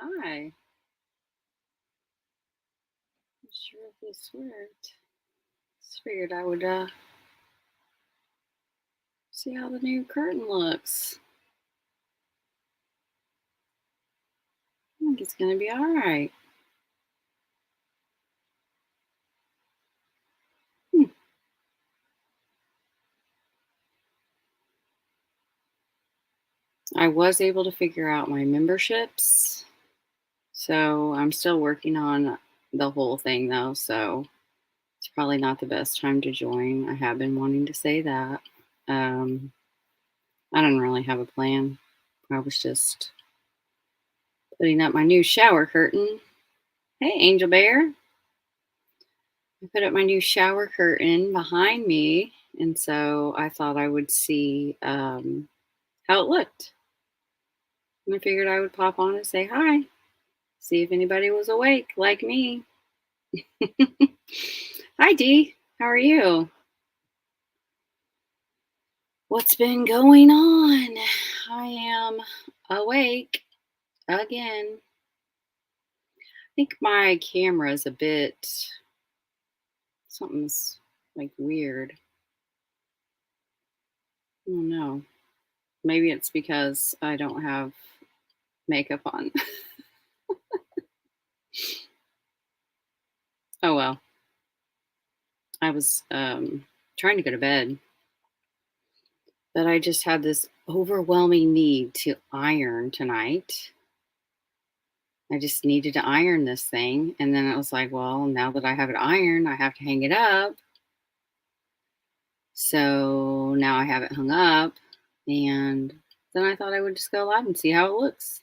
Hi. Not sure if this worked. Just figured I would see how the new curtain looks. I think it's gonna be all right. Hmm. I was able to figure out my memberships, so I'm still working on the whole thing though. So it's probably not the best time to join. I have been wanting to say that. Um, I don't really have a plan. I was just putting up my new shower curtain. Hey, Angel Bear. I put up my new shower curtain behind me, and so I thought I would see how it looked. And I figured I would pop on and say hi, see if anybody was awake like me. Hi, Dee. How are you? What's been going on? I am awake again. I think my camera is a bit, something's like weird. I don't know. Maybe it's because I don't have makeup on. Oh well. I was trying to go to bed, but I just had this overwhelming need to iron tonight. I just needed to iron this thing. And then it was like, well, now that I have it ironed, I have to hang it up. So now I have it hung up. And then I thought I would just go live and see how it looks.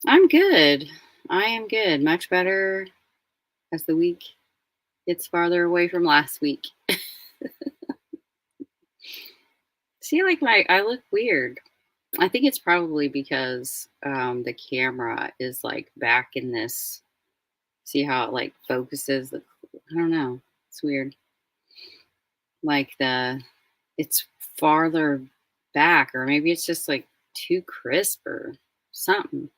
I'm good. I am good. Much better as the week gets farther away from last week. See, like I look weird. I think it's probably because the camera is like back in this. See how it like focuses? I don't know. It's weird. Like it's farther back, or maybe it's just like too crisp or something.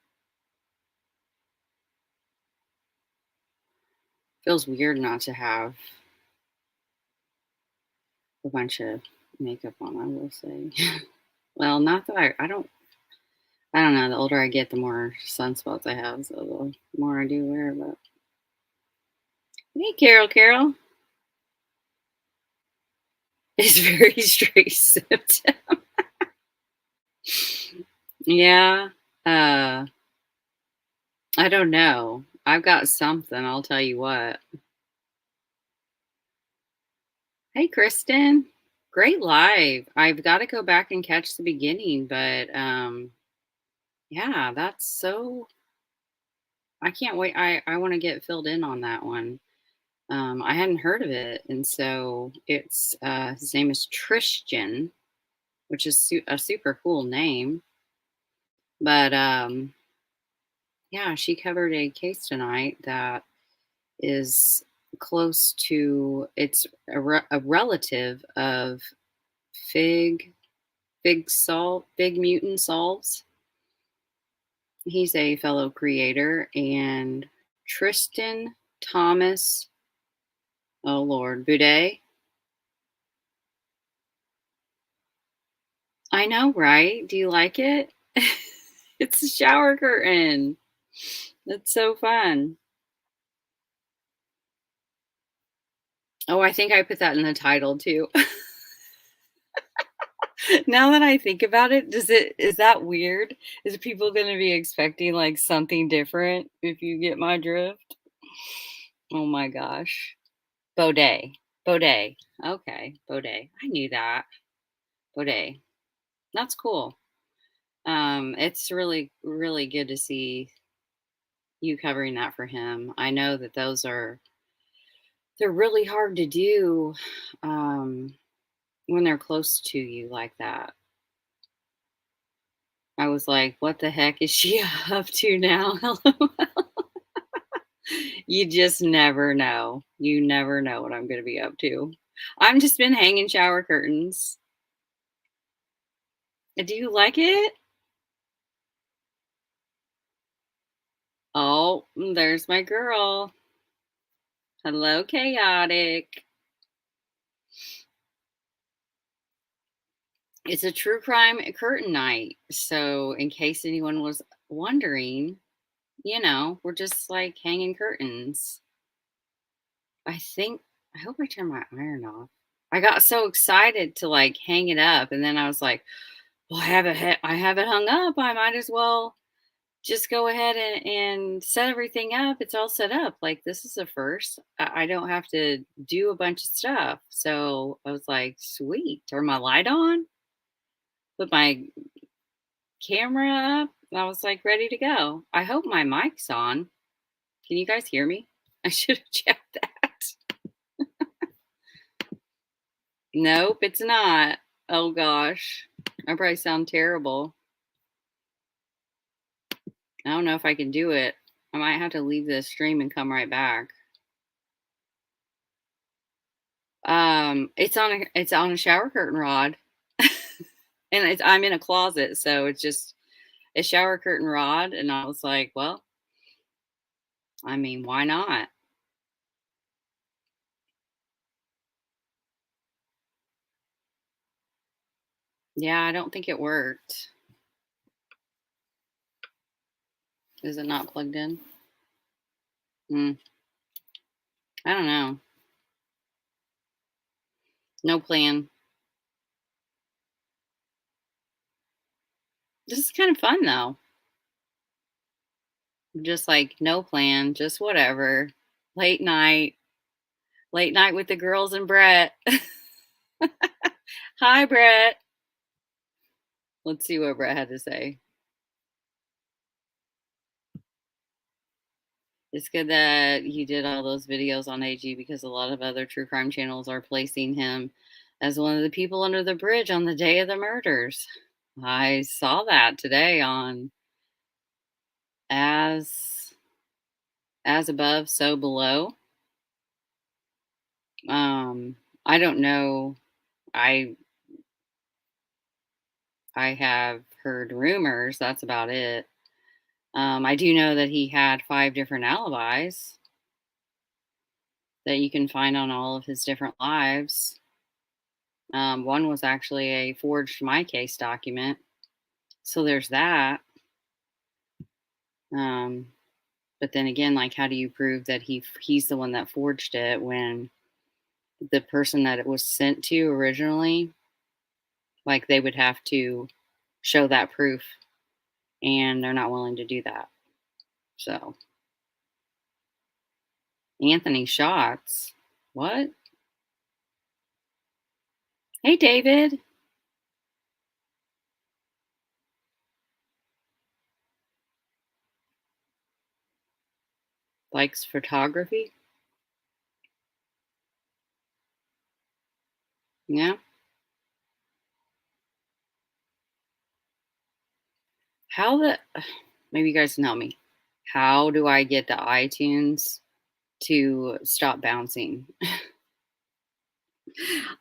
Feels weird not to have a bunch of makeup on, I will say. Well, not that I don't know. The older I get, the more sunspots I have, so the more I do wear. But hey, Carol, Carol, it's very straight September. Yeah. Uh, I don't know. I've got something. I'll tell you what. Hey, Kristen. Great live. I've got to go back and catch the beginning, but yeah, that's so. I can't wait. I want to get filled in on that one. I hadn't heard of it, and so it's his name is Tristan, which is a super cool name. But yeah, she covered a case tonight that is close to it's a relative of Fig Fig Mutant Solves. He's a fellow creator, and Tristan Thomas, oh Lord, Boudet. I know, right? Do you like it? It's a shower curtain. That's so fun. Oh, I think I put that in the title too. Now that I think about it, is that weird? Is people going to be expecting like something different if you get my drift? Oh my gosh. Baudet. Baudet. Okay, Baudet. I knew that. Baudet. That's cool. It's really really good to see you covering that for him. I know that they're really hard to do when they're close to you like that. I was like, what the heck is she up to now? You just never know. You never know what I'm going to be up to. I've just been hanging shower curtains. Do you like it? Oh, there's my girl. Hello, chaotic. It's a true crime curtain night. So, in case anyone was wondering, we're just like hanging curtains. I think, I hope I turned my iron off. I got so excited to like hang it up. And then I was like, well, I have it hung up. I might as well just go ahead and set everything up. It's all set up. Like, this is a first. I don't have to do a bunch of stuff. So I was like, sweet. Turn my light on, put my camera up. I was like, ready to go. I hope my mic's on. Can you guys hear me? I should have checked that. Nope, it's not. Oh gosh. I probably sound terrible. I don't know if I can do it. I might have to leave this stream and come right back. It's on a shower curtain rod. And I'm in a closet, so it's just a shower curtain rod. And I was like, well, I mean, why not? Yeah, I don't think it worked. Is it not plugged in? Hmm. I don't know. No plan. This is kind of fun though. Just like no plan, just whatever. Late night, late night with the girls and Brett. Hi, Brett. Let's see what Brett had to say. It's good that you did all those videos on AG because a lot of other true crime channels are placing him as one of the people under the bridge on the day of the murders. I saw that today on as as above, so below. I don't know. I I have heard rumors. That's about it. I do know that he had 5 different alibis that you can find on all of his different lives. One was actually a forged my case document. So there's that. Um, but then again, like, how do you prove that he's the one that forged it when the person that it was sent to originally, like, they would have to show that proof, and they're not willing to do that. So Anthony Shots, what? Hey, David. Likes photography. Yeah. How the maybe you guys can help me. How do I get the iTunes to stop bouncing?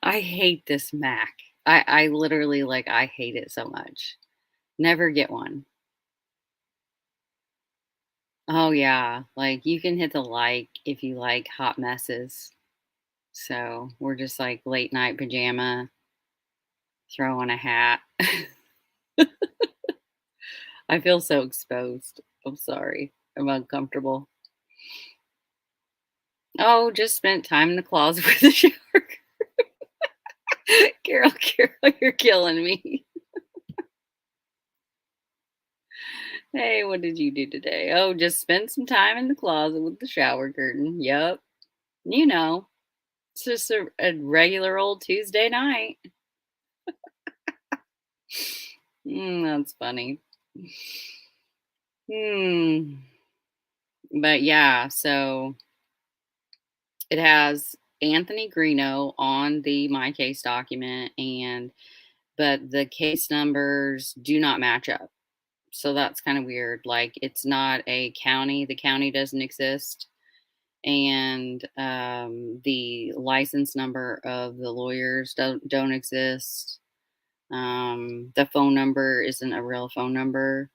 I hate this Mac. I literally like I hate it so much. Never get one. Oh yeah, like you can hit the like if you like hot messes. So we're just like late night pajama, throw on a hat. I feel so exposed. I'm sorry. I'm uncomfortable. Oh, just spent time in the closet with the shower. Carol, you're killing me. Hey, what did you do today? Oh, just spend some time in the closet with the shower curtain. Yep. You know, it's just a regular old Tuesday night. That's funny. Hmm. But yeah, so it has Anthony Greeno on the My Case document, and but the case numbers do not match up. So that's kind of weird. Like, it's not a county. The county doesn't exist, and the license number of the lawyers don't exist. The phone number isn't a real phone number,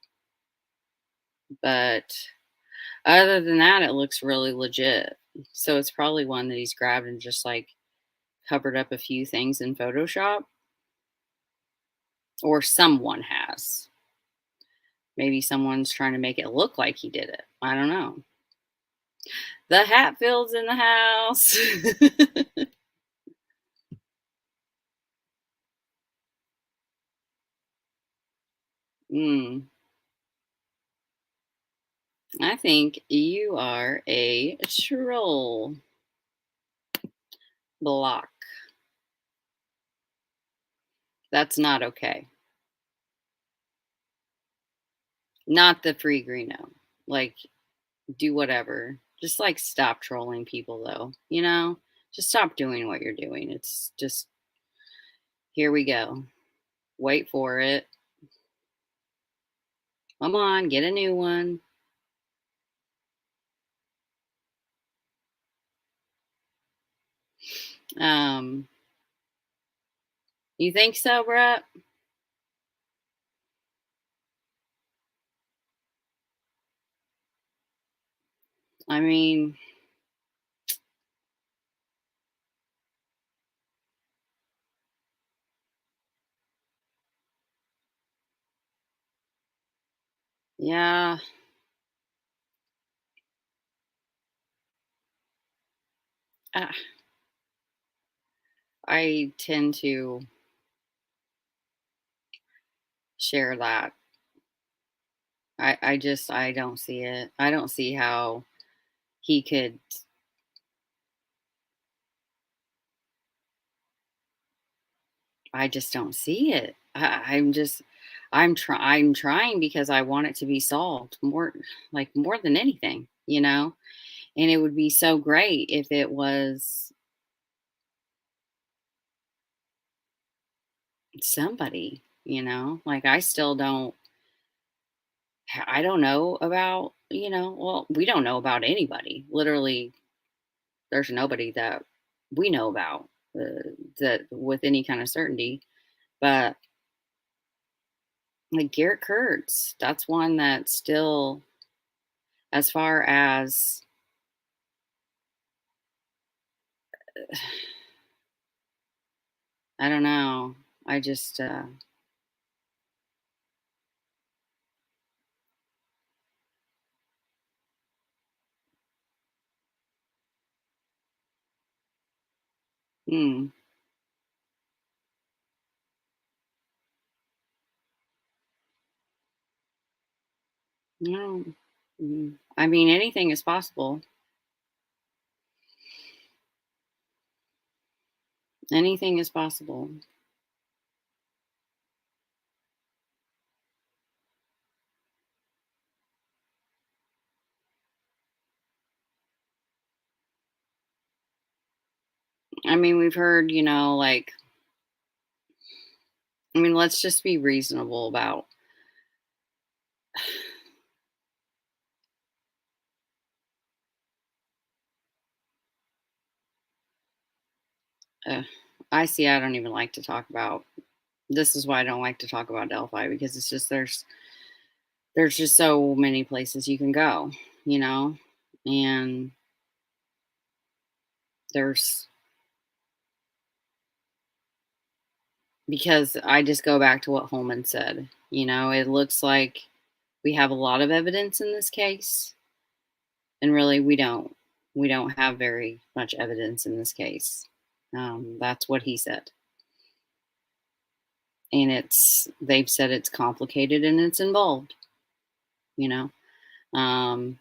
but Other than that, it looks really legit. So it's probably one that he's grabbed and just like covered up a few things in Photoshop, or someone has. Maybe someone's trying to make it look like he did it. I don't know. The Hatfields in the house. mm, I think you are a troll. Block. That's not okay. Not the free greeno. Like, do whatever. Just like stop trolling people though, you know? Just stop doing what you're doing. It's just here we go. Wait for it. Come on, get a new one. Um, you think so, Brett? I mean, yeah, uh, I tend to share that. I don't see it. I don't see how he could. I just don't see it. I'm trying because I want it to be solved more, like more than anything, you know? And it would be so great if it was somebody, you know? Like I don't know about, well, we don't know about anybody. Literally, there's nobody that we know about that with any kind of certainty. But like Garrett Kurtz, that's one that still, as far as I don't know. I just mm, no. I mean, anything is possible. Anything is possible. I mean, we've heard, like, I mean, let's just be reasonable about. Uh, I see. I don't even like to talk about. This is why I don't like to talk about Delphi because it's just there's just so many places you can go, you know, and there's because I just go back to what Holman said. It looks like we have a lot of evidence in this case, and really we don't have very much evidence in this case. That's what he said, and they've said it's complicated and it's involved. You know, um,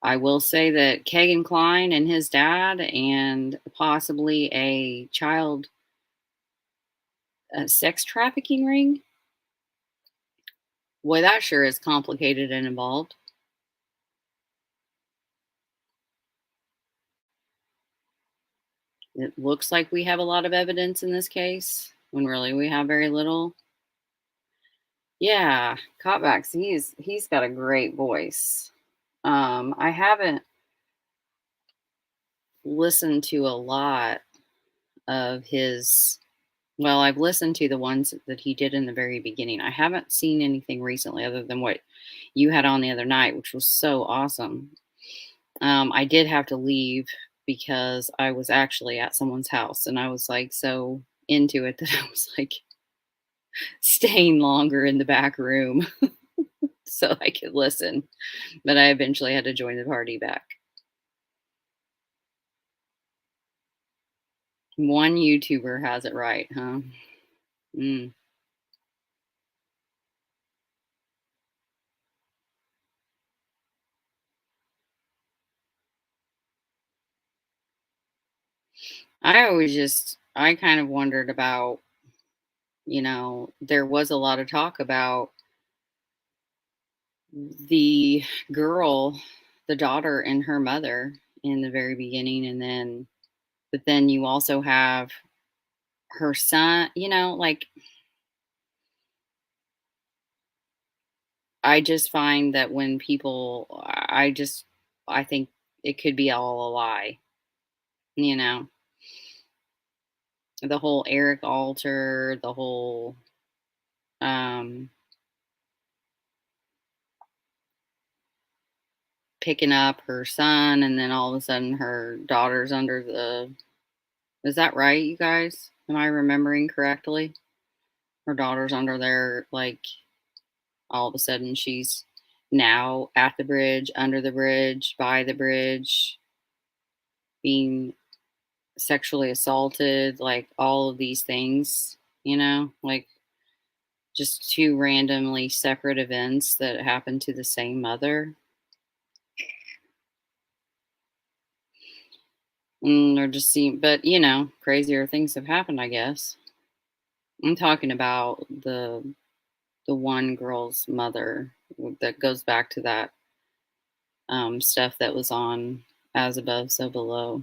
I will say that Kagan Klein and his dad, and possibly a child sex trafficking ring. Boy, that sure is complicated and involved. It looks like we have a lot of evidence in this case when really we have very little. Yeah, Copbacks, he's got a great voice. I haven't listened to a lot of his Well, I've listened to the ones that he did in the very beginning. I haven't seen anything recently other than what you had on the other night, which was so awesome. I did have to leave because I was actually at someone's house and I was like so into it that I was like staying longer in the back room so I could listen. But I eventually had to join the party back. One YouTuber has it right, huh? Mm. I kind of wondered about, there was a lot of talk about the girl, the daughter and her mother in the very beginning. But then you also have her son, like I just find that when people, I think it could be all a lie, you know, the whole Eric Alter, the whole, um, picking up her son and then all of a sudden her daughter's under the, is that right, you guys? Am I remembering correctly? Her daughter's under there, like all of a sudden she's now at the bridge, under the bridge, by the bridge, being sexually assaulted, like all of these things, like just two randomly separate events that happened to the same mother. Or just seem, but crazier things have happened, I guess. I'm talking about the one girl's mother that goes back to that stuff that was on As Above, So Below.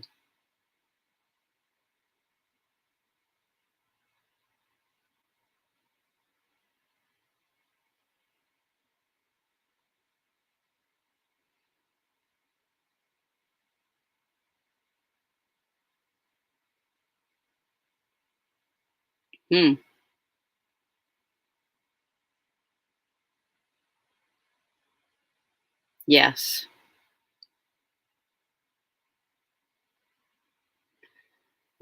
Hmm. Yes.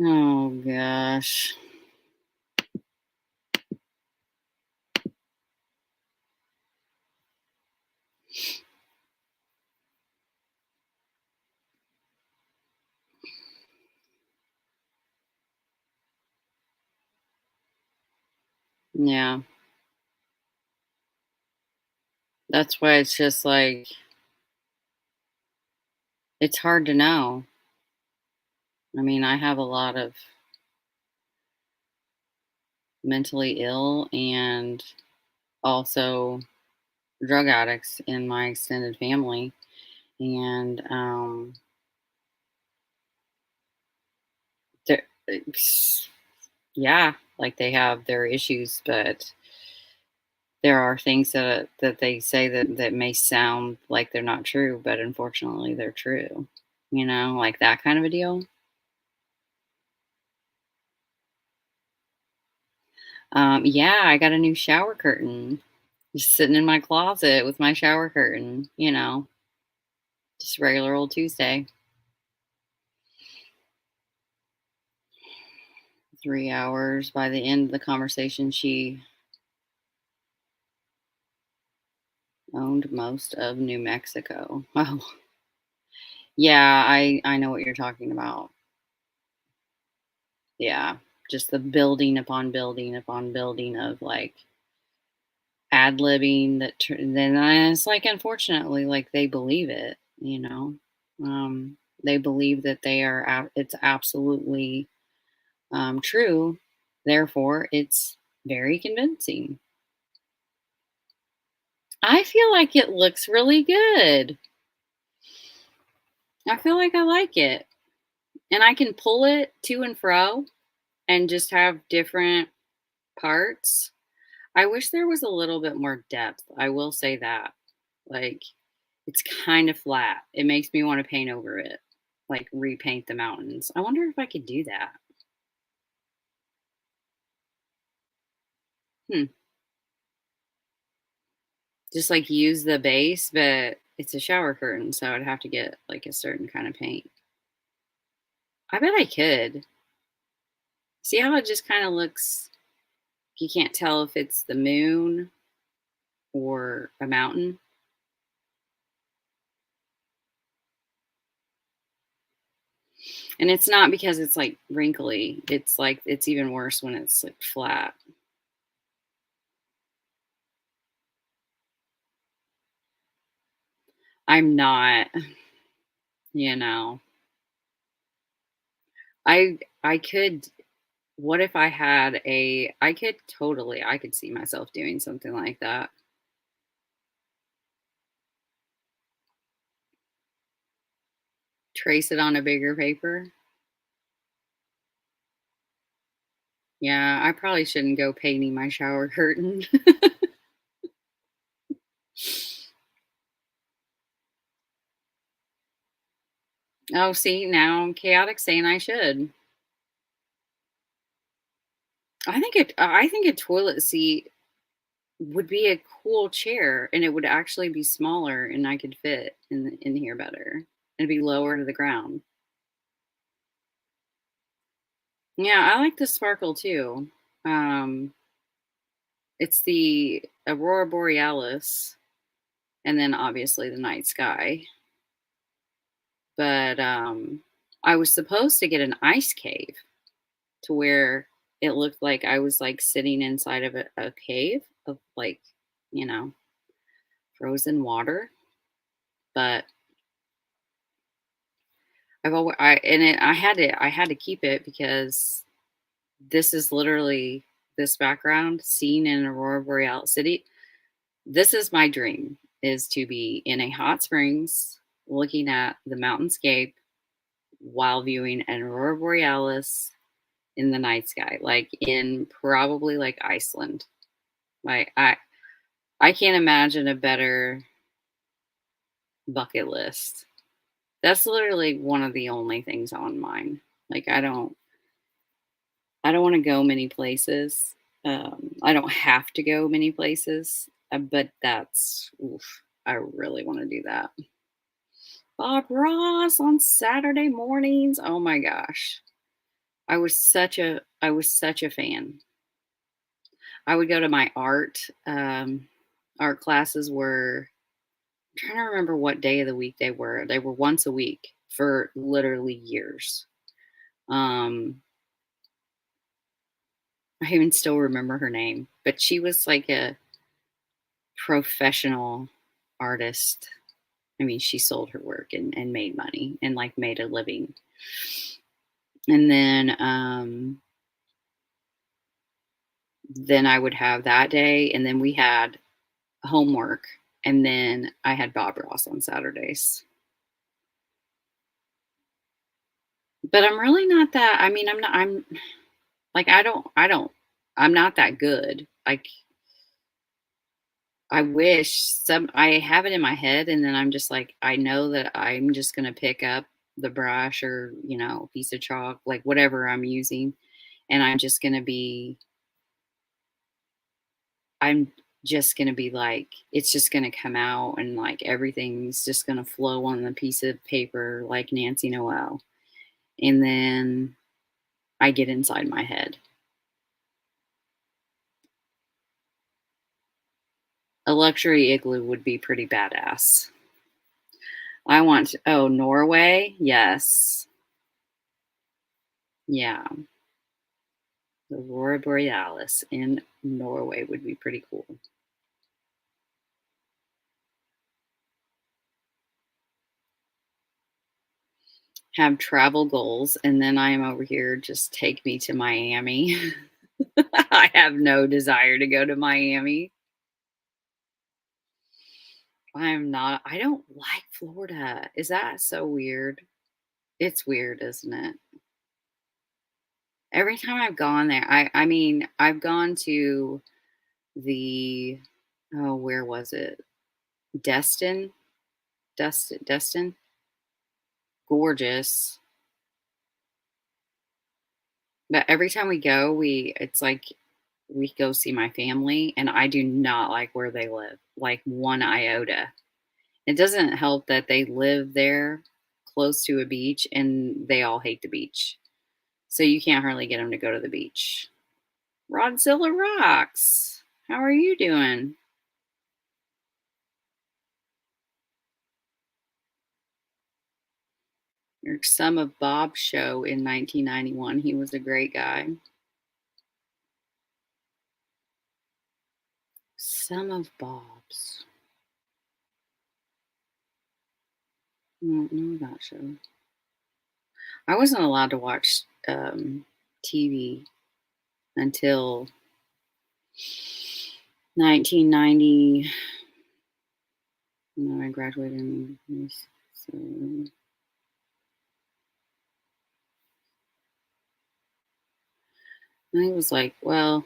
Oh gosh. Yeah. That's why it's just like it's hard to know. I mean, I have a lot of mentally ill and also drug addicts in my extended family. And it's- yeah, like they have their issues, but there are things that they say that may sound like they're not true, but unfortunately they're true. Like that kind of a deal. Yeah, I got a new shower curtain. Just sitting in my closet with my shower curtain, just regular old Tuesday. 3 hours. By the end of the conversation, she owned most of New Mexico. Oh, yeah, I know what you're talking about. Yeah, just the building upon building upon building of like ad libbing then it's like unfortunately like they believe it. They believe that it's absolutely true, therefore it's very convincing. I feel like it looks really good. I feel like I like it, and I can pull it to and fro and just have different parts. I wish there was a little bit more depth, I will say that. Like, it's kind of flat. It makes me wanna paint over it, like, repaint the mountains. I wonder if I could do that. Hmm. Just, like, use the base, but it's a shower curtain, so I'd have to get, like, a certain kind of paint. I bet I could. See how it just kinda looks you can't tell if it's the moon or a mountain? And it's not because it's, like, wrinkly, it's, like it's even worse when it's, like, flat. I'm not, you know. I could what if I had a I could totally I could see myself doing something like that. Trace it on a bigger paper. Yeah, I probably shouldn't go painting my shower curtain. Oh, see, now I'm chaotic saying I should. I think a toilet seat would be a cool chair, and it would actually be smaller, and I could fit in here better. It'd be lower to the ground. Yeah, I like the sparkle too. Um, it's the aurora borealis, and then obviously the night sky. But I was supposed to get an ice cave to where it looked like I was like sitting inside of a cave of like, you know, frozen water. But I've always I and it I had to keep it because this is literally this background seen in Aurora Borealis City. This is my dream is to be in a hot springs looking at the mountainscape while viewing an Aurora Borealis in the night sky, like in probably like Iceland. Like I can't imagine a better bucket list. That's literally one of the only things on mine. Like I don't want to go many places. I don't have to go many places, but that's oof, I really want to do that. Bob Ross on Saturday mornings. Oh my gosh. I was such a fan. I would go to my art classes were I'm trying to remember what day of the week they were. They were once a week for literally years. Um, I even still remember her name, but she was like a professional artist. I mean, she sold her work and made money and like made a living. And then I would have that day, and then we had homework, and then I had Bob Ross on Saturdays. But I'm really not that. I mean, I'm not. I'm like I don't. I'm not that good. Like I wish some I have it in my head and then I'm just like, I know that I'm just gonna pick up the brush or, you know, piece of chalk, like whatever I'm using, and I'm just gonna be like, it's just gonna come out and like everything's just gonna flow on the piece of paper like Nancy Noel. And then I get inside my head. A luxury igloo would be pretty badass. Oh, Norway? Yes. Yeah. The Aurora Borealis in Norway would be pretty cool. Have travel goals, and then I am over here, just take me to Miami. I have no desire to go to Miami. I don't like Florida. Is that so weird? It's weird, isn't it? Every time I've gone there, I mean, I've gone to the oh, where was it? Destin? Destin? Gorgeous. But every time we go, we it's like we go see my family, and I do not like where they live, like one iota. It doesn't help that they live there close to a beach and they all hate the beach. So you can't hardly get them to go to the beach. Rodzilla rocks. How are you doing? Your Some of Bob's show in 1991. He was a great guy. Some of Bob's. I don't know that show. I wasn't allowed to watch TV until 1990. No, I graduated so I was like, well,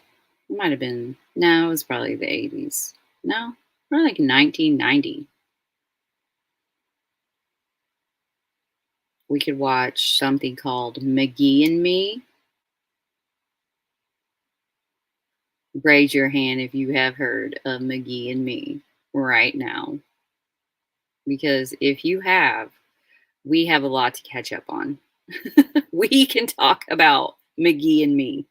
it might have been, no, it was probably the 80s. No, probably like 1990. We could watch something called McGee and Me. Raise your hand if you have heard of McGee and Me right now. Because if you have, we have a lot to catch up on. We can talk about McGee and Me.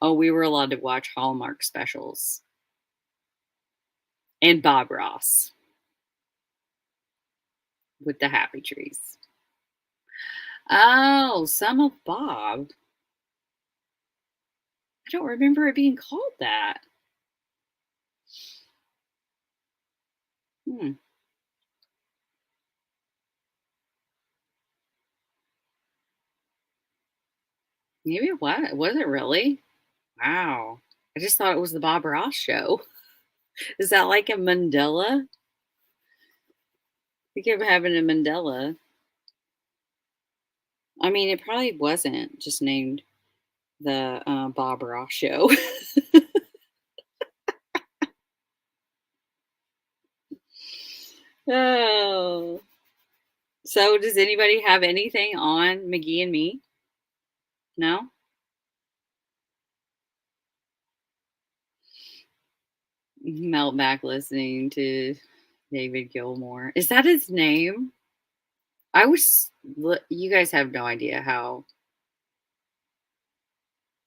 Oh, we were allowed to watch Hallmark specials and Bob Ross with the Happy Trees. Oh, Some of Bob. I don't remember it being called that. Hmm. Maybe it was. Was it really? Wow. I just thought it was the Bob Ross show. Is that like a Mandela? Think of having a Mandela. I mean, it probably wasn't just named the Bob Ross show. Oh. So, does anybody have anything on McGee and Me? No? Melt back listening to David Gilmour. Is that his name? I was, you guys have no idea how,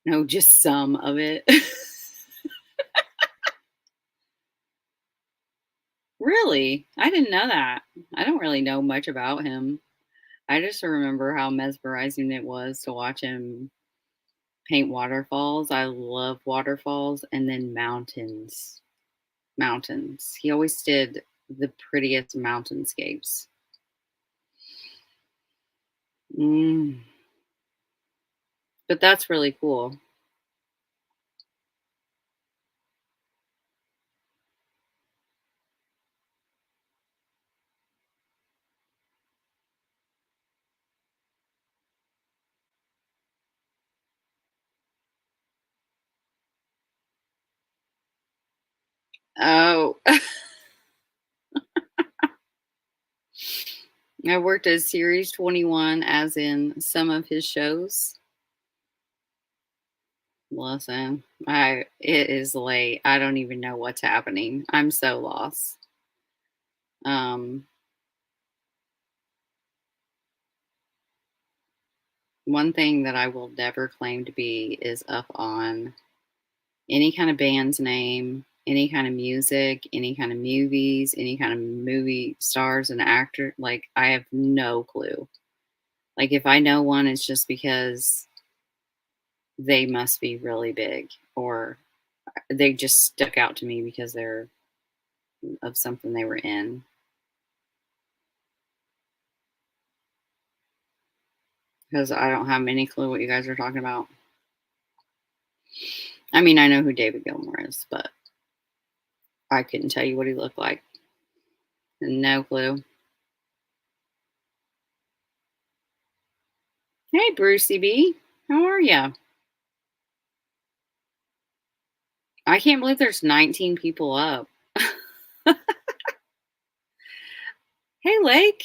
no, just some of it. Really? I didn't know that. I don't really know much about him. I just remember how mesmerizing it was to watch him paint waterfalls. I love waterfalls and then mountains. Mountains. He always did the prettiest mountainscapes. Mm, but that's really cool. Oh, I worked at Series 21, as in some of his shows. Listen, it is late. I don't even know what's happening. I'm so lost. Um, One thing that I will never claim to be is up on any kind of band's name, any kind of music, any kind of movies, any kind of movie stars and actor. Like, I have no clue. Like, if I know one, it's just because they must be really big, or they just stuck out to me because they're of something they were in. Because I don't have any clue what you guys are talking about. I mean, I know who David Gilmour is, but I couldn't tell you what he looked like. No clue. Hey, Brucey B. How are ya? I can't believe there's 19 people up. Hey, Lake.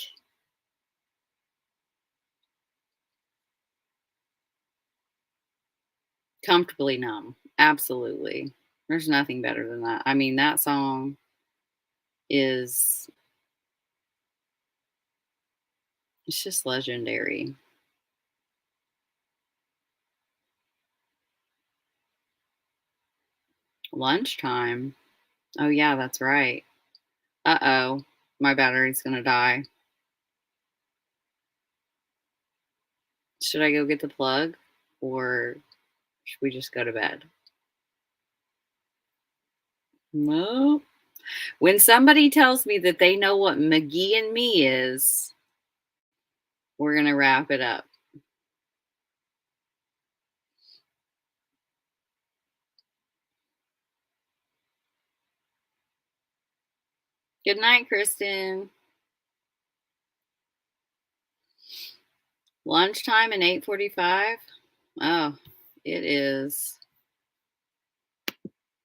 Comfortably Numb. Absolutely. There's nothing better than that. I mean, that song is it's just legendary. Lunchtime. Oh yeah, that's right. Uh-oh. My battery's gonna die. Should I go get the plug or should we just go to bed? No. When somebody tells me that they know what McGee and Me is, we're gonna wrap it up. Good night, Kristen. Lunchtime and 8:45. Oh, it is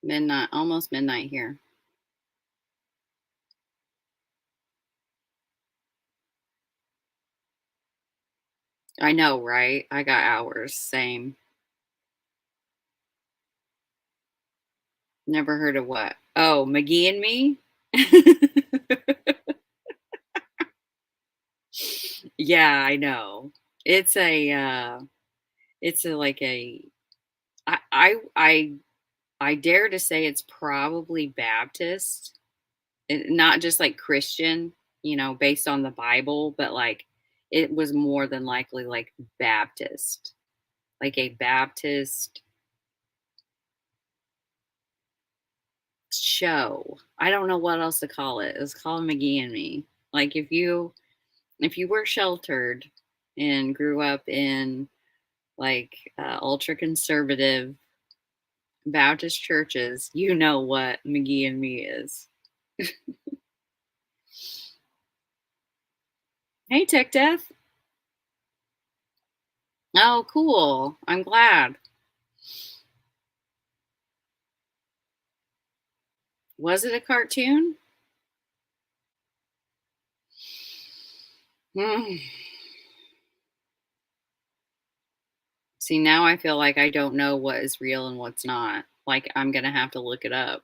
midnight, almost midnight here. I know, right? I got hours. Same. Never heard of what? Oh, McGee and Me? Yeah, I know. It's a it's a like a I I dare to say it's probably Baptist. Not just like Christian, based on the Bible, but like it was more than likely like Baptist. Like a Baptist show. I don't know what else to call it. It's called McGee and Me. Like if you were sheltered and grew up in like ultra conservative Baptist churches, you know what McGee and Me is. Hey, Tech Death. Oh, cool. I'm glad. Was it a cartoon? Hmm. See, now I feel like I don't know what is real and what's not. Like I'm gonna have to look it up.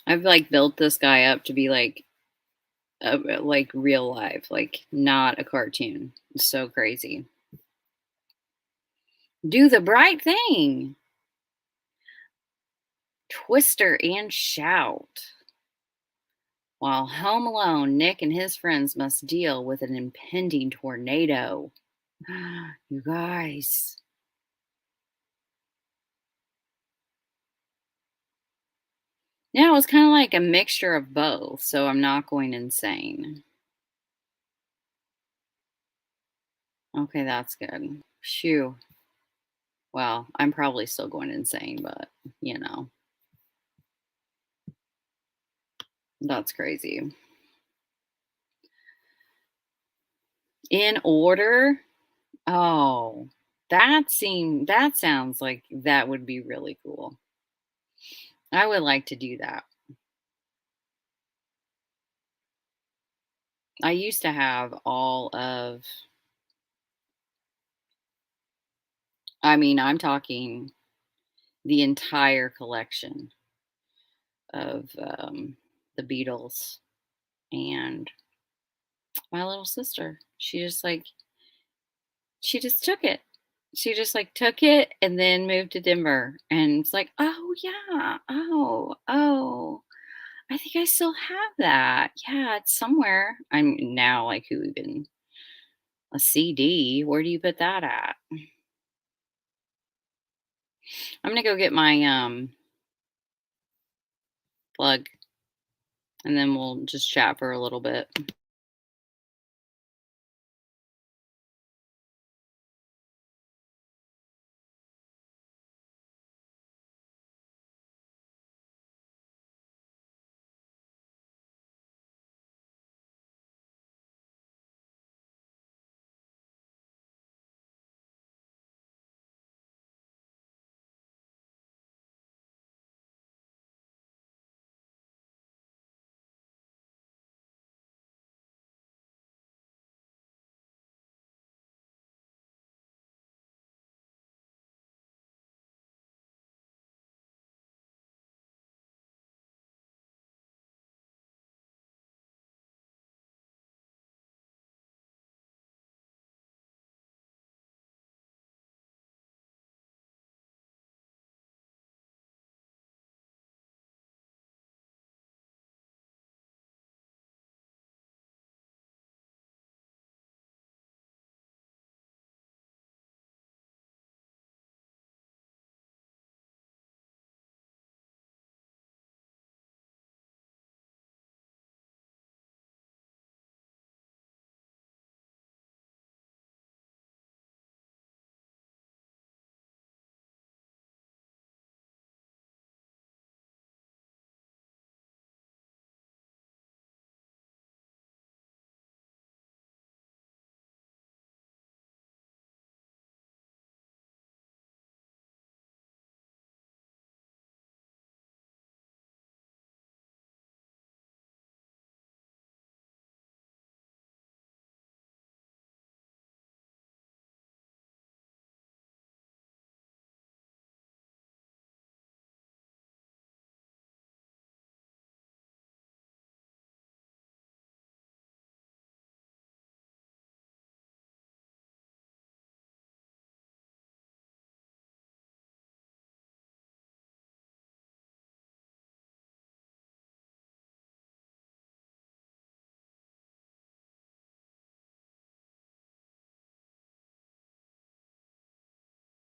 I've like built this guy up to be like real life, like not a cartoon. It's so crazy. Do the bright thing. Twister and shout. While home alone, Nick and his friends must deal with an impending tornado. You guys. Yeah, it was kind of like a mixture of both, so I'm not going insane. Okay, that's good. Phew. Well, I'm probably still going insane, but you know, that's crazy. In order? Oh, that sounds like that would be really cool. I would like to do that. I used to have all of I mean, I'm talking the entire collection of the Beatles and my little sister. She just took it. She just like took it and then moved to Denver. And it's like, oh yeah, oh, I think I still have that. Yeah, it's somewhere. I'm now like who even a CD? Where do you put that at? I'm gonna go get my plug and then we'll just chat for a little bit.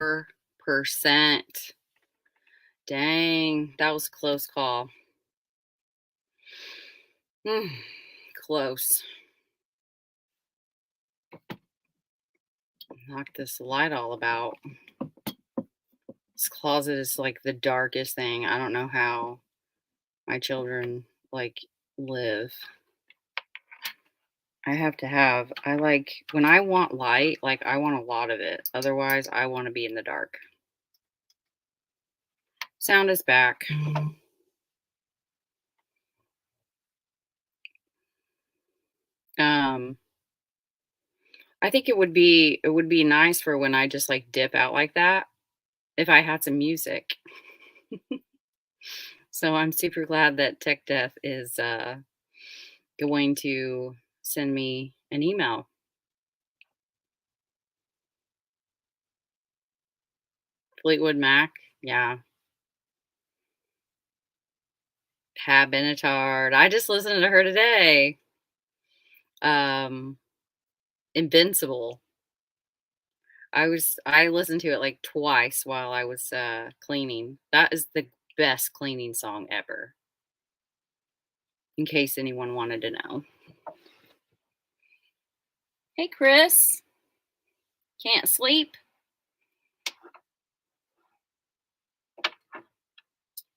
4%. Dang, that was a close call. Mm, close. Knock this light all about. This closet is like the darkest thing. I don't know how my children like live. I like when I want light, like I want a lot of it. Otherwise, I want to be in the dark. Sound is back. Um, I think it would be nice for when I just like dip out like that if I had some music. So I'm super glad that Tech Deaf is going to send me an email. Fleetwood Mac, yeah. Pat Benatar. I just listened to her today. Um, Invincible. I listened to it like twice while I was cleaning. That is the best cleaning song ever. In case anyone wanted to know. Hey Chris, can't sleep?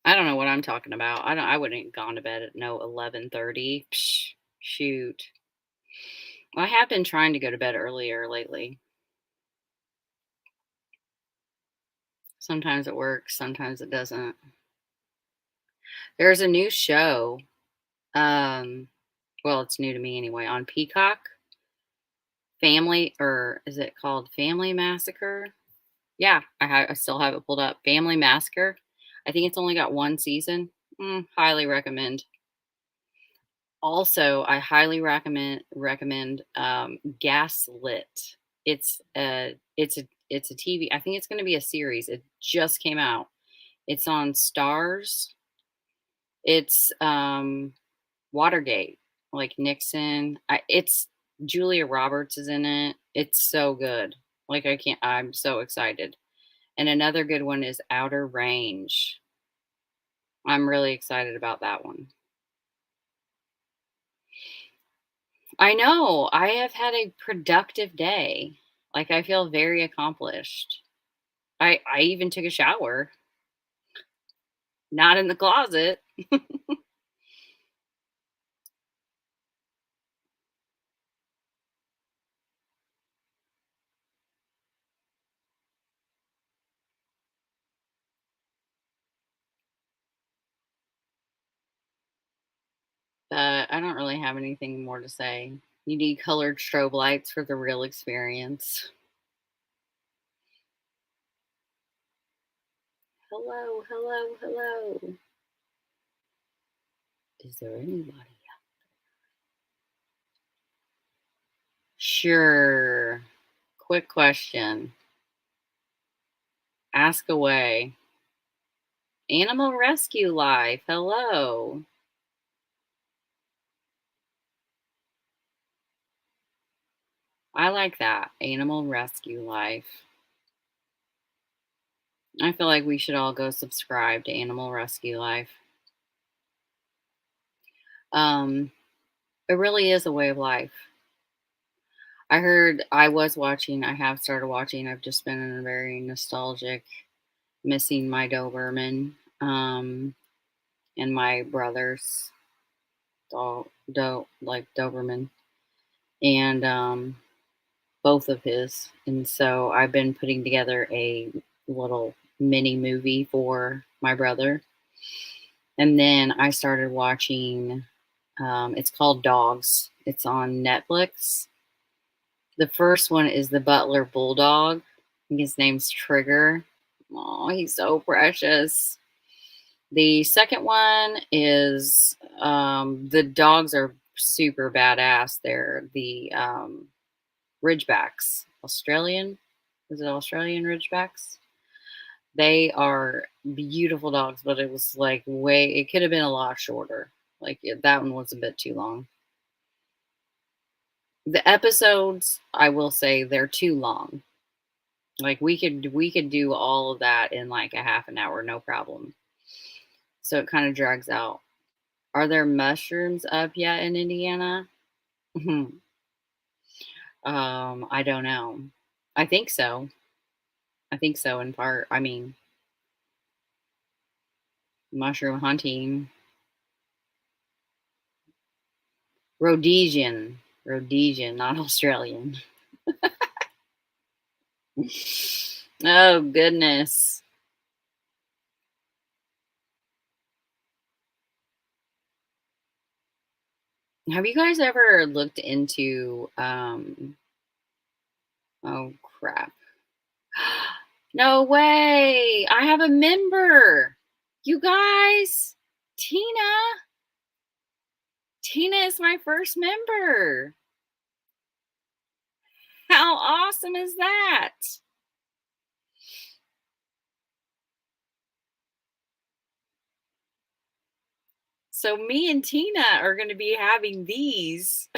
I don't know what I'm talking about. I wouldn't have gone to bed at no 11:30. Shoot. I have been trying to go to bed earlier lately. Sometimes it works, sometimes it doesn't. There's a new show. Um, well, it's new to me anyway, on Peacock. Family, or is it called Family Massacre? Yeah, I still have it pulled up. Family Massacre. I think it's only got one season. Highly recommend. Also, I highly recommend Gaslit. It's a TV. I think it's going to be a series. It just came out. It's on Stars. It's Watergate, like Nixon. It's Julia Roberts is in it. It's so good. Like I can't. I'm so excited. And another good one is Outer Range. I'm really excited about that one. I know. I have had a productive day. Like I feel very accomplished. I even took a shower, not in the closet. I don't really have anything more to say. You need colored strobe lights for the real experience. Hello, hello, hello. Is there anybody? Sure. Quick question. Ask away. Animal Rescue Life. Hello. I like that. Animal Rescue Life. I feel like we should all go subscribe to Animal Rescue Life. Um, it really is a way of life. I have started watching, I've just been in a very nostalgic, missing my Doberman, and my brother's like Doberman, and both of his. And so I've been putting together a little mini movie for my brother. And then I started watching, it's called Dogs. It's on Netflix. The first one is the Butler Bulldog. I think his name's Trigger. Oh, he's so precious. The second one is the dogs are super badass. They're the Ridgebacks. Australian? Is it Australian Ridgebacks? They are beautiful dogs, but it was like it could have been a lot shorter. Like that one was a bit too long. The episodes, I will say, they're too long. Like we could do all of that in like a half an hour, no problem. So it kind of drags out. Are there mushrooms up yet in Indiana? I don't know. I think so. I think so in part. I mean, mushroom hunting. Rhodesian. Rhodesian, not Australian. Oh goodness. Have you guys ever looked into oh crap. No way. I have a member. You guys, Tina. Tina is my first member. How awesome is that? So me and Tina are going to be having these.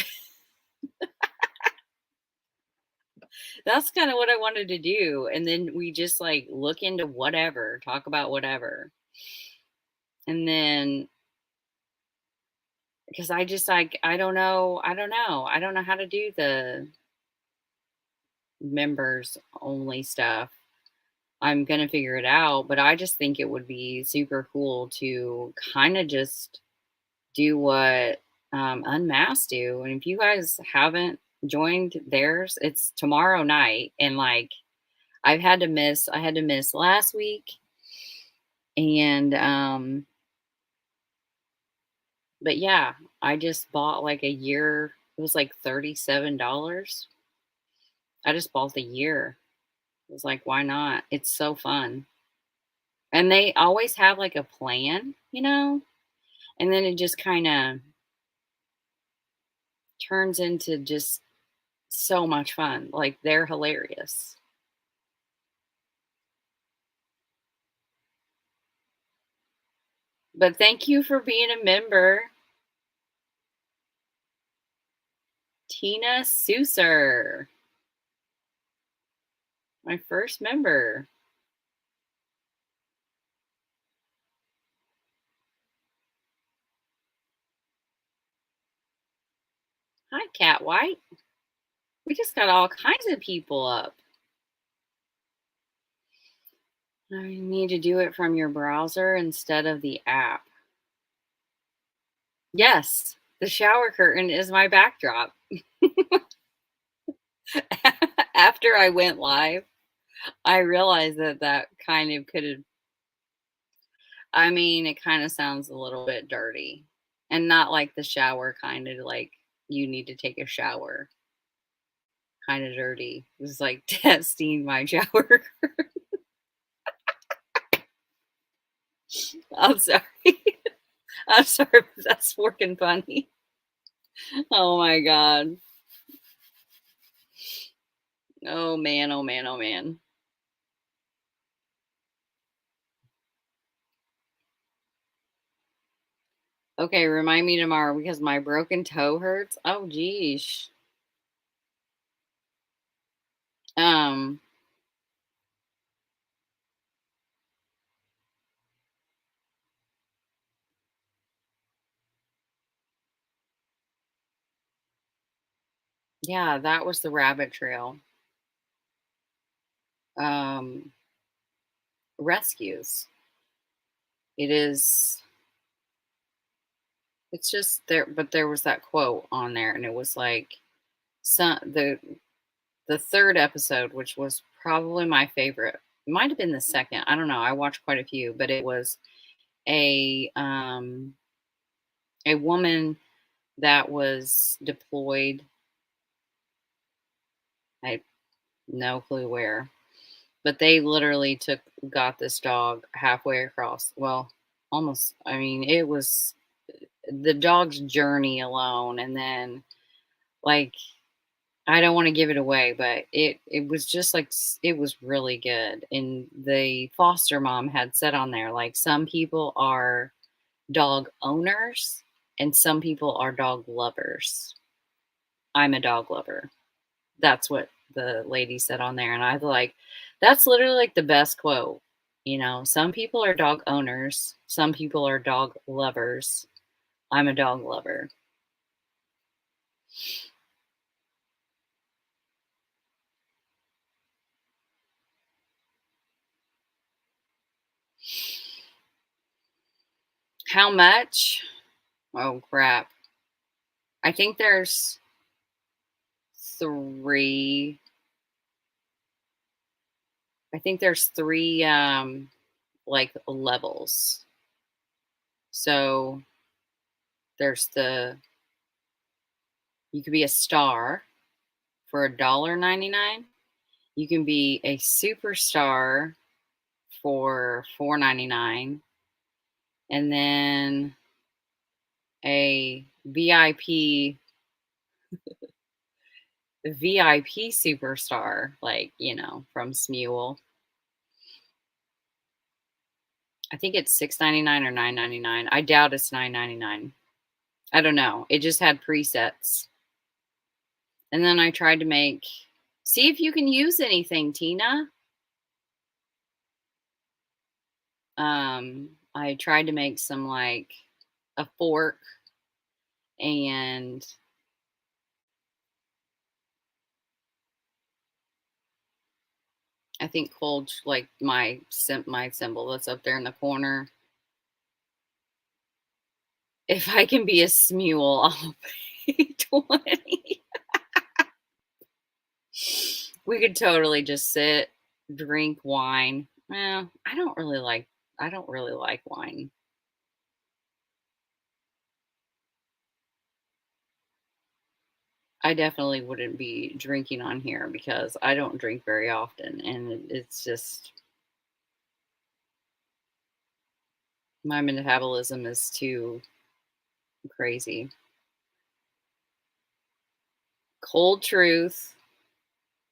That's kind of what I wanted to do. And then we just like look into whatever, talk about whatever. And then because I just like I don't know how to do the members only stuff. I'm gonna figure it out, but I just think it would be super cool to kind of just do what Unmasked do. And if you guys haven't joined theirs, it's tomorrow night. And like I had to miss last week. And but yeah, I just bought like a year. It was like $37. I just bought the year. It was like, why not? It's so fun. And they always have like a plan, you know? And then it just kind of turns into just so much fun. Like they're hilarious. But thank you for being a member, Tina Suser, my first member. Hi, Cat White. We just got all kinds of people up. I need to do it from your browser instead of the app. Yes, the shower curtain is my backdrop. After I went live, I realized that that kind of could have, I mean, it kind of sounds a little bit dirty and not like the shower kind of like you need to take a shower kind of dirty. It was like testing my shower. I'm sorry. I'm sorry, but that's working funny. Oh my God. Oh man, oh man, oh man. Okay, remind me tomorrow because my broken toe hurts. Oh geez. Um, yeah, that was the rabbit trail. Um, rescues. It is it's just there but there was that quote on there and it was like some the third episode, which was probably my favorite. It might have been the second. I don't know. I watched quite a few, but it was a um a woman that was deployed. I no clue where, but they literally got this dog halfway across. Well, almost. I mean, it was the dog's journey alone, and then like I don't want to give it away, but it was just like it was really good. And the foster mom had said on there like some people are dog owners and some people are dog lovers. I'm a dog lover. That's what the lady said on there, and I was like, That's literally like the best quote. Some people are dog owners, some people are dog lovers. I'm a dog lover. How much? Oh crap. I think there's three I think there's three like levels. So there's the you could be a star for $1.99. You can be a superstar for $4.99, and then a VIP superstar, like, from Smule. I think it's $6.99 or $9.99. I doubt it's $9.99. I don't know. It just had presets. And then I tried to make see if you can use anything, Tina. I tried to make some like a fork and I think cold like my symbol that's up there in the corner. If I can be a smule, I'll pay 20. We could totally just sit, drink wine. Well, I don't really like wine. I definitely wouldn't be drinking on here because I don't drink very often and it's just my metabolism is too crazy. Cold Truth,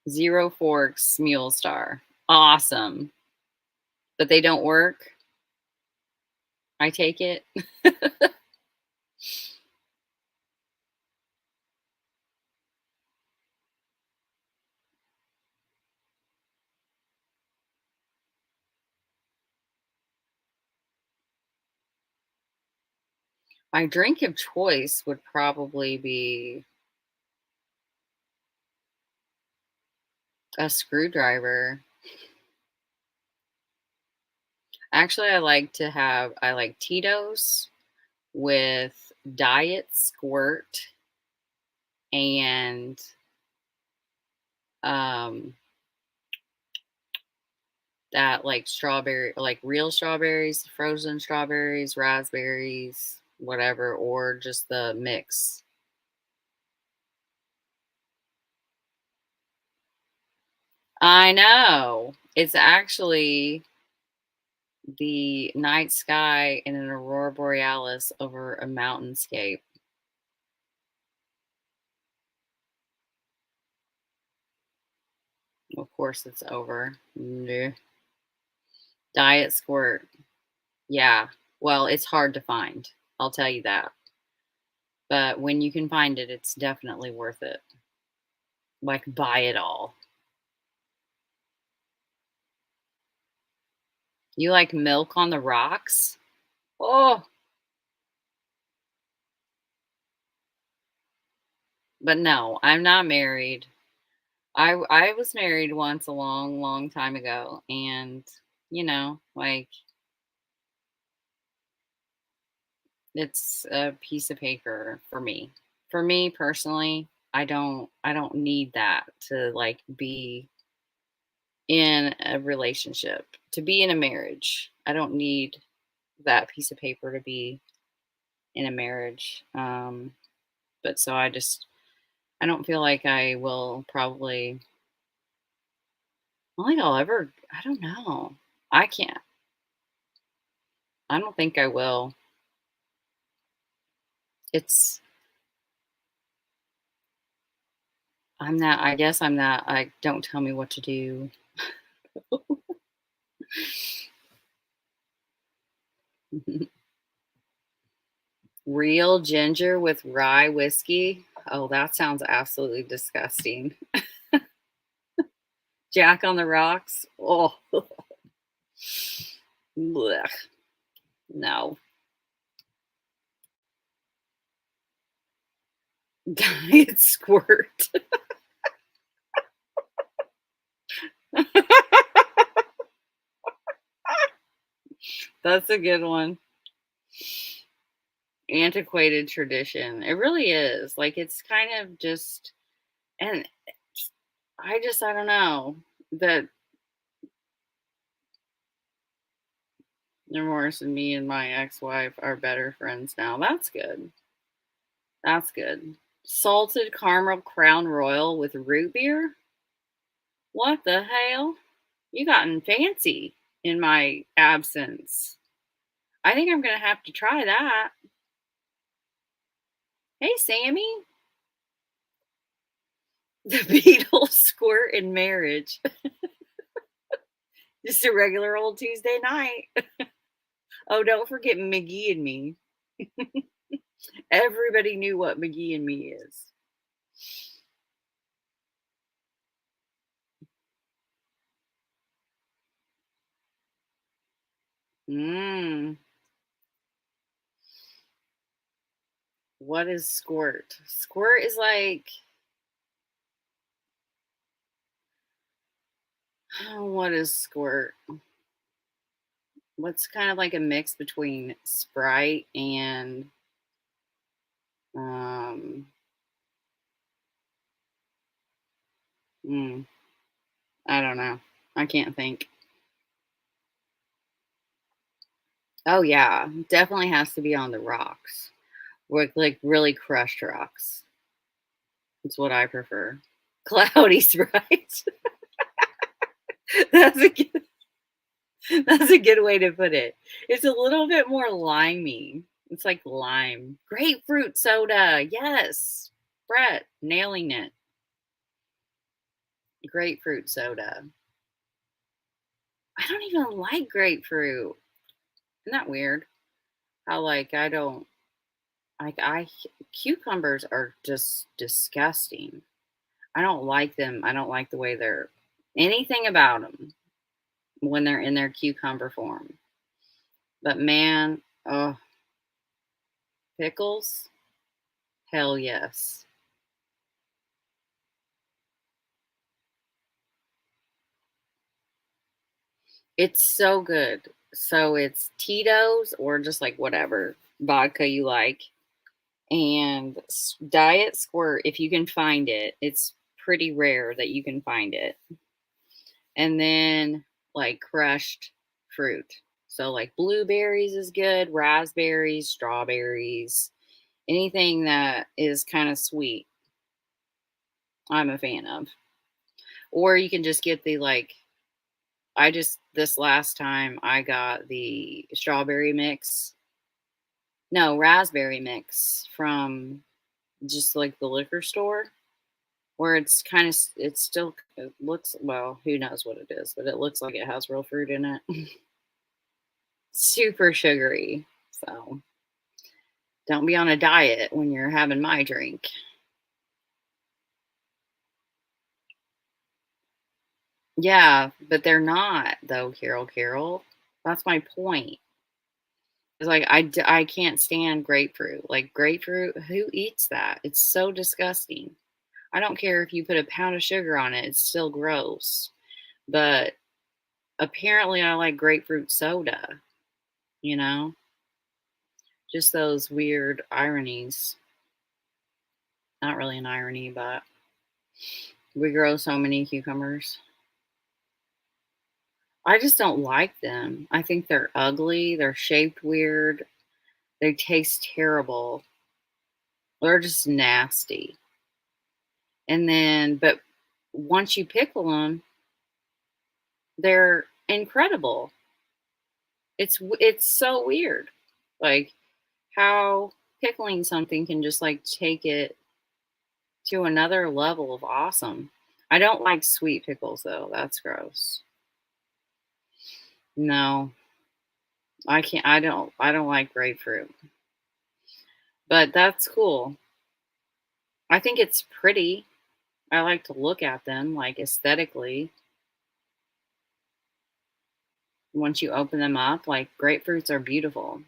Zero Forks, Mule Star. Awesome. But they don't work. I take it. My drink of choice would probably be a screwdriver. Actually, I like Tito's with Diet Squirt and um that like strawberry like real strawberries, frozen strawberries, raspberries, whatever, or just the mix. I know. It's actually the night sky in an aurora borealis over a mountainscape. Of course, it's over. Nah. Diet Squirt. Yeah. Well, it's hard to find. I'll tell you that. But when you can find it, it's definitely worth it. Like, buy it all. You like milk on the rocks? Oh, but no, I'm not married. I was married once a long, long time ago, and like it's a piece of paper for me. For me personally, I don't need that to like be in a relationship, to be in a marriage. I don't need that piece of paper to be in a marriage. But so I don't feel like I will probably I don't think I'll ever I don't know. I can't. I don't think I will. It's I guess I'm not I don't tell me what to do. Real ginger with rye whiskey. Oh, that sounds absolutely disgusting. Jack on the Rocks. Oh, blech, no. Diet Squirt. That's a good one. Antiquated tradition. It really is. Like, it's kind of just, and I don't know that Morris and me and my ex-wife are better friends now. That's good. That's good. Salted caramel crown royal with root beer? What the hell? You gotten fancy in my absence. I think I'm gonna have to try that. Hey, Sammy. The Beatles squirt in marriage. Just a regular old Tuesday night. Oh, don't forget McGee and Me. Everybody knew what McGee and Me is. Mmm. What is squirt? Squirt is like, oh, what is squirt? What's kind of like a mix between Sprite and um mm, I don't know. I can't think. Oh yeah, definitely has to be on the rocks. With like really crushed rocks. It's what I prefer. Cloudy Sprite. That's a good, that's a good way to put it. It's a little bit more limey. It's like lime. Grapefruit soda. Yes. Brett, nailing it. Grapefruit soda. I don't even like grapefruit. Isn't that weird? How like I don't like I cucumbers are just disgusting. I don't like them. I don't like the way they're anything about them when they're in their cucumber form. But man, oh, pickles, hell yes. It's so good. So it's Tito's or just like whatever vodka you like. And Diet Squirt, if you can find it, it's pretty rare that you can find it. And then like crushed fruit. So like blueberries is good, raspberries, strawberries, anything that is kind of sweet, I'm a fan of. Or you can just get the like I just this last time I got the strawberry mix. No, raspberry mix from just like the liquor store where it's kind of it's still it looks well, who knows what it is, but it looks like it has real fruit in it. Super sugary. So, don't be on a diet when you're having my drink. Yeah, but they're not though, Carol. That's my point. It's like I can't stand grapefruit. Like grapefruit, who eats that? It's so disgusting. I don't care if you put a pound of sugar on it, it's still gross. But apparently I like grapefruit soda, you know? Just those weird ironies. Not really an irony, but we grow so many cucumbers. I just don't like them. I think they're ugly, they're shaped weird, they taste terrible. They're just nasty. And then but once you pickle them, they're incredible. It's so weird. Like how pickling something can just like take it to another level of awesome. I don't like sweet pickles though. That's gross. No, I can't. I don't like grapefruit. But that's cool. I think it's pretty. I like to look at them like aesthetically. once you open them up, like grapefruits are beautiful.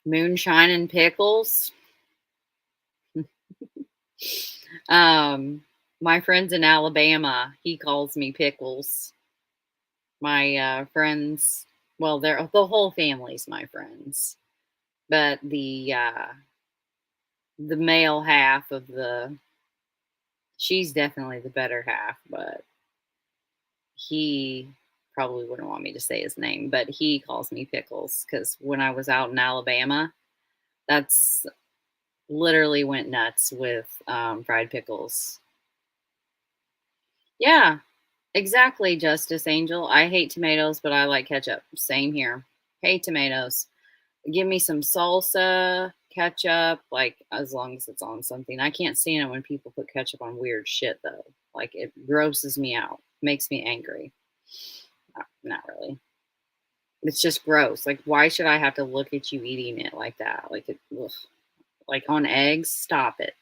Moonshine and pickles. Um, my friend's in Alabama. He calls me pickles. My friends, well, they're the whole family's my friends, but the male half of the she's definitely the better half, but he probably wouldn't want me to say his name, but he calls me pickles because when I was out in Alabama, that's literally went nuts with fried pickles. Yeah, exactly, Justice Angel. I hate tomatoes, but I like ketchup. Same here. Hate tomatoes. Give me some salsa, ketchup, like as long as it's on something. I can't stand it when people put ketchup on weird shit though. Like it grosses me out, makes me angry. Not really. It's just gross. Like why should I have to look at you eating it like that? Like it, ugh. Like on eggs, stop it.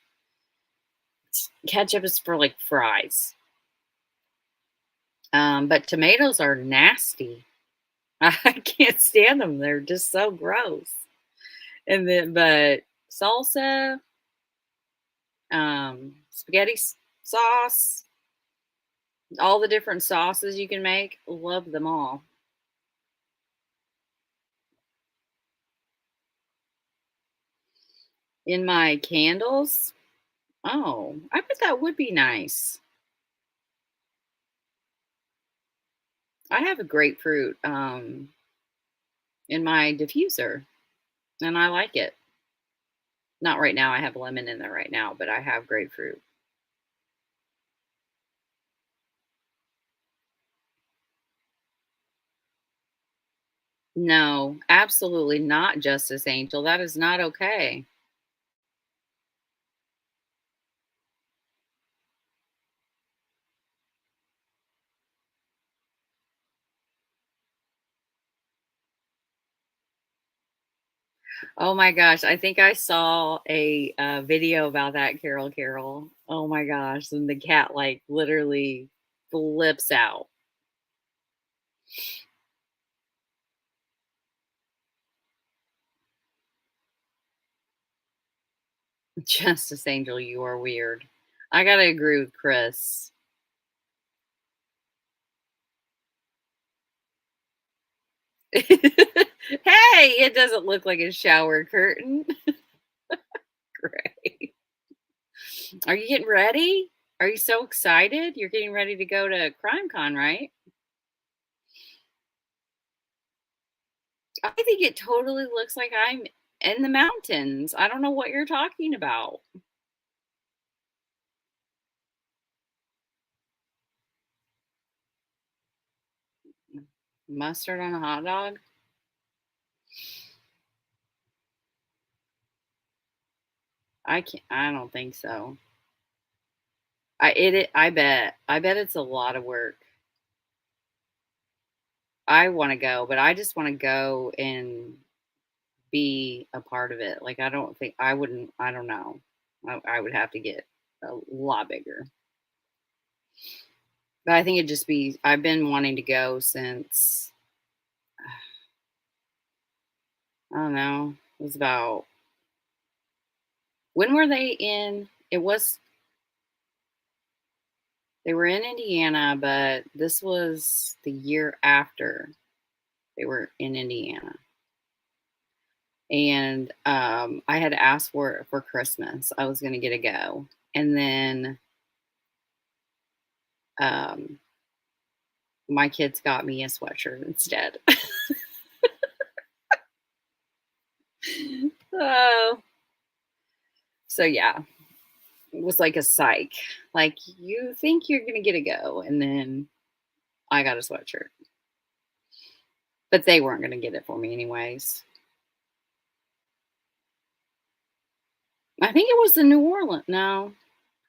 Ketchup is for like fries. But tomatoes are nasty. I can't stand them. They're just so gross. And then, but salsa, spaghetti sauce, all the different sauces you can make, love them all. In my candles, oh, I bet that would be nice. I have a grapefruit in my diffuser, and I like it. Not right now. I have lemon in there right now, but I have grapefruit. No, absolutely not, Justice Angel. That is not okay. Oh my gosh, I think I saw a video about that, Carol. Oh my gosh, and the cat like literally flips out. Justice Angel, you are weird. I gotta agree with Chris. Hey, it doesn't look like a shower curtain. Great. Are you getting ready? Are you so excited? You're getting ready to go to CrimeCon, right? I think it totally looks like I'm in the mountains. I don't know what you're talking about. Mustard on a hot dog? I don't think so. I bet it's a lot of work. I want to go, but I just want to go and be a part of it. Like I don't think I wouldn't I don't know. I would have to get a lot bigger. But I think it'd just be I've been wanting to go since I don't know. It was about when were they in it was they were in Indiana, but this was the year after they were in Indiana. And I had asked for it for Christmas. I was going to get a go, and then um, my kids got me a sweatshirt instead. Oh, so yeah, it was like a psych. Like you think you're going to get a go, and then I got a sweatshirt, but they weren't going to get it for me anyways. I think it was the New Orleans. No,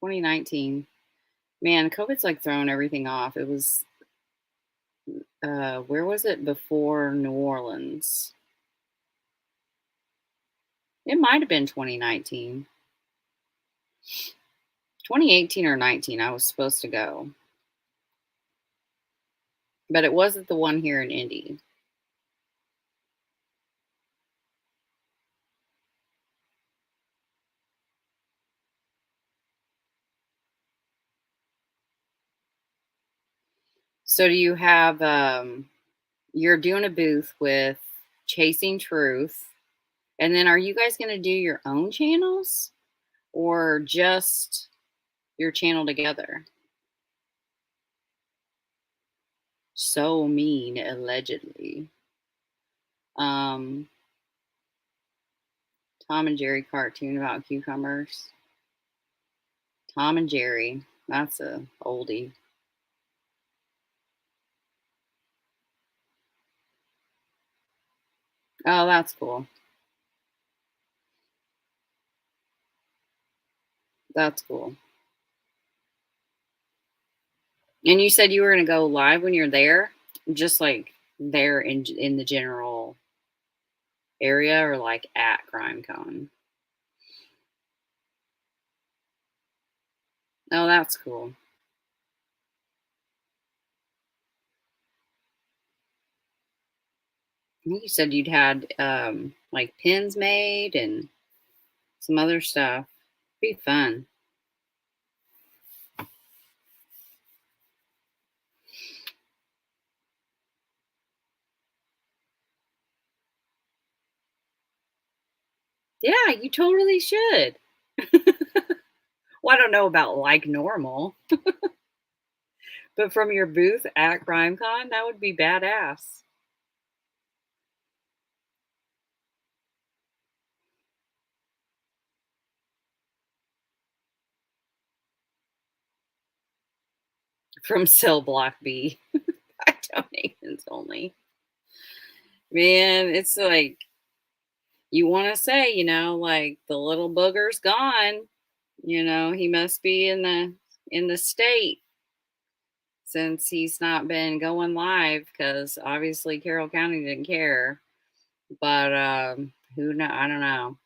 2019. Man, COVID's like thrown everything off. It was where was it before New Orleans? It might have been 2019. 2018 or 19. I was supposed to go. but it wasn't the one here in Indy. So do you have you're doing a booth with Chasing Truth, and then are you guys going to do your own channels or just your channel together? So mean, allegedly. Um, Tom and Jerry cartoon about cucumbers. Tom and Jerry. That's a oldie. Oh, that's cool. That's cool. And you said you were going to go live when you're there, just like there in the general area, or like at CrimeCon. Oh, that's cool. I think you said you'd had like pins made and some other stuff. Be fun. Yeah, you totally should. Well, I don't know about like normal, but from your booth at CrimeCon, that would be badass. From Cell Block B. By donations only. Man, it's like you want to say, like the little booger's gone. He must be in the state since he's not been going live because obviously Carroll County didn't care. But who know? I don't know.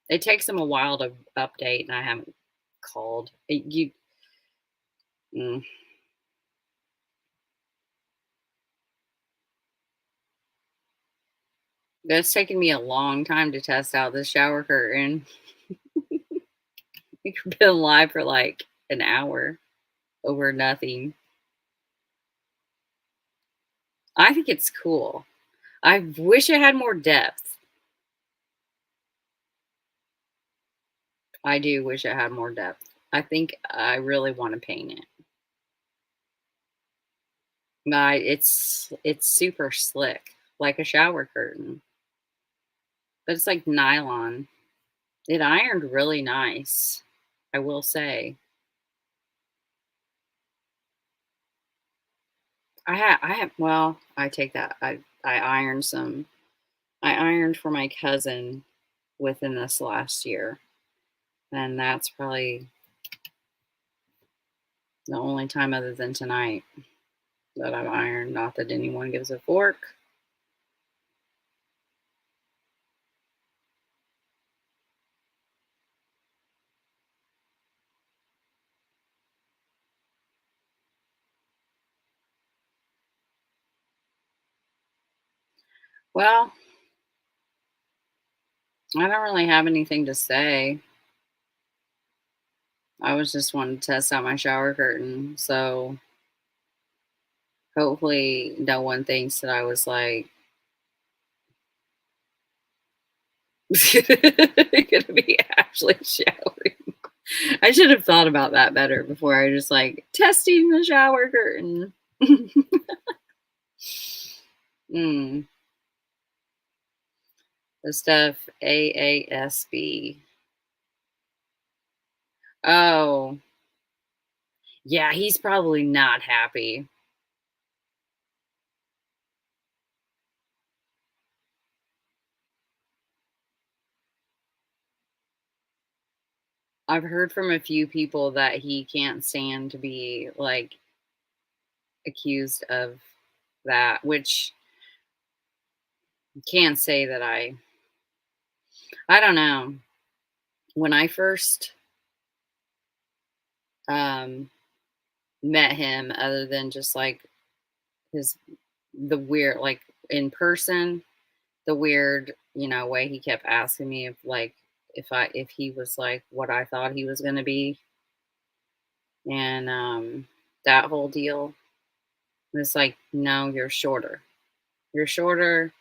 It takes them a while to update, and I haven't called. Mm, that's taken me a long time to test out the shower curtain. We've been live for like an hour over nothing. I think it's cool. I wish it had more depth. I do wish it had more depth. I think I really want to paint it. It's super slick, like a shower curtain, but it's like nylon. It ironed really nice, I will say. Well, I take that. I ironed some. I ironed for my cousin within this last year, and that's probably the only time other than tonight that I've ironed. Not that anyone gives a fork. Well, I don't really have anything to say. I was just wanting to test out my shower curtain, so hopefully no one thinks that I was like gonna be actually showering. I should have thought about that better before I just like testing the shower curtain. mm, the stuff AASB. Oh, yeah, he's probably not happy. I've heard from a few people that he can't stand to be like accused of that, which can't say that I don't know. When I first um met him, other than just like his the weird, like, in person, the weird, way he kept asking me if he was like what I thought he was gonna be, and that whole deal. It's like, no, you're shorter. You're shorter.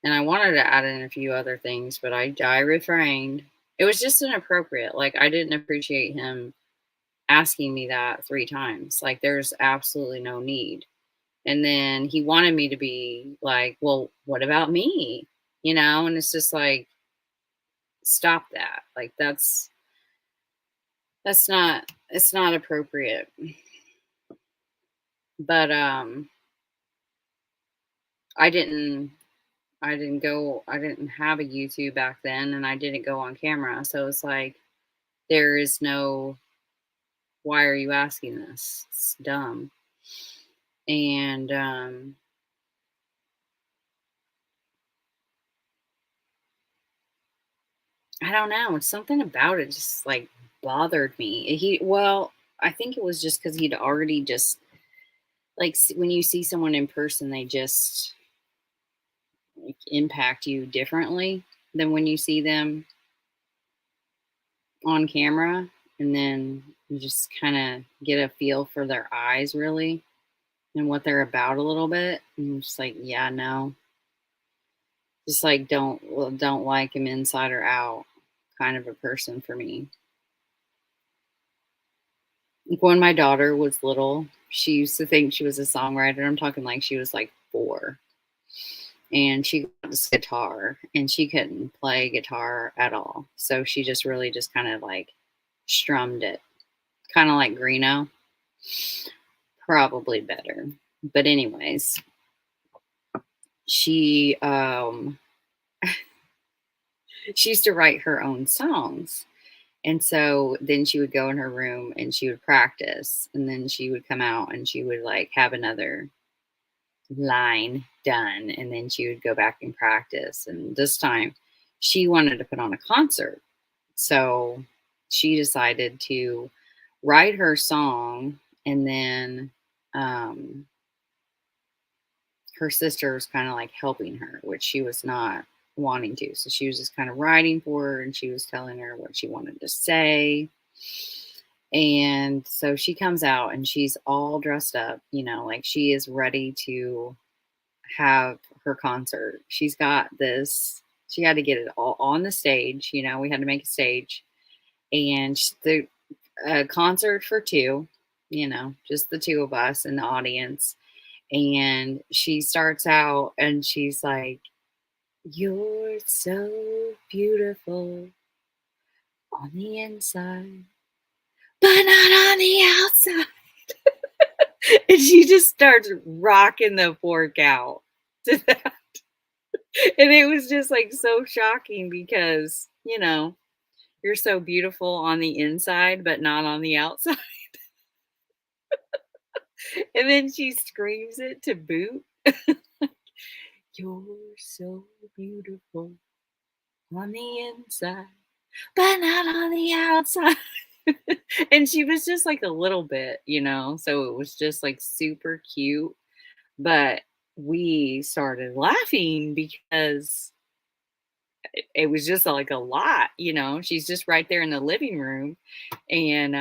And I wanted to add in a few other things, but I refrained. It was just inappropriate. Like, I didn't appreciate him asking me that 3 times. Like, there's absolutely no need. And then he wanted me to be like, "Well, what about me?" And it's just like, stop that. Like, that's not it's not appropriate. But I didn't I didn't have a YouTube back then, and I didn't go on camera. So it's like, there is no, why are you asking this? It's dumb. And I don't know. It's something about it just like bothered me. Well, I think it was just because he'd already just like when you see someone in person, they just like impact you differently than when you see them on camera. And then you just kind of get a feel for their eyes, really, and what they're about a little bit. And I'm just like, yeah, no, just like don't like him inside or out kind of a person for me. Like, when my daughter was little, she used to think she was a songwriter. I'm talking like she was like 4, and she got this guitar, and she couldn't play guitar at all. So she just really just kind of like strummed it, kind of like Greeno, probably better. But anyways, she she used to write her own songs. And so then she would go in her room and she would practice, and then she would come out and she would like have another line done, and then she would go back and practice. And this time she wanted to put on a concert. So she decided to write her song, and then um her sister was kind of like helping her, which she was not wanting to. So she was just kind of writing for her, and she was telling her what she wanted to say. And so she comes out and she's all dressed up, like she is ready to have her concert. She had to get it all on the stage. We had to make a stage, and the concert for two, just the two of us in the audience. And she starts out and she's like, "You're so beautiful on the inside, but not on the outside." And she just starts rocking the fork out to that. And it was just like so shocking because, you're so beautiful on the inside, but not on the outside. And then she screams it to boot. "You're so beautiful on the inside, but not on the outside." And she was just like a little bit, so it was just like super cute. But we started laughing because it was just like a lot, she's just right there in the living room. And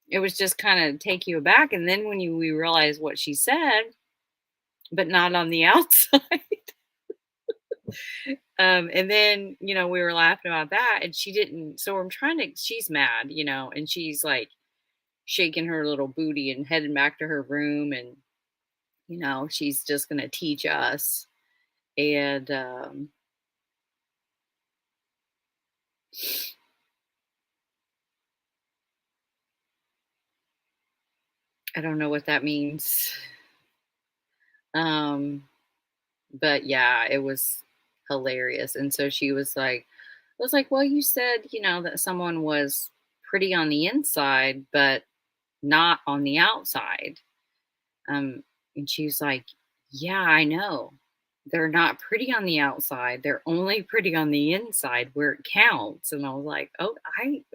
it was just kind of take you aback. And then when we realized what she said, but not on the outside. And then, we were laughing about that, and she didn't. So she's mad, and she's like shaking her little booty and heading back to her room. And, she's just going to teach us. And I don't know what that means. Um, but yeah, it was hilarious. And so she was like, "Well, you said, that someone was pretty on the inside, but not on the outside." Um, and she's like, "Yeah, I know. They're not pretty on the outside. They're only pretty on the inside where it counts." And I was like, "Oh,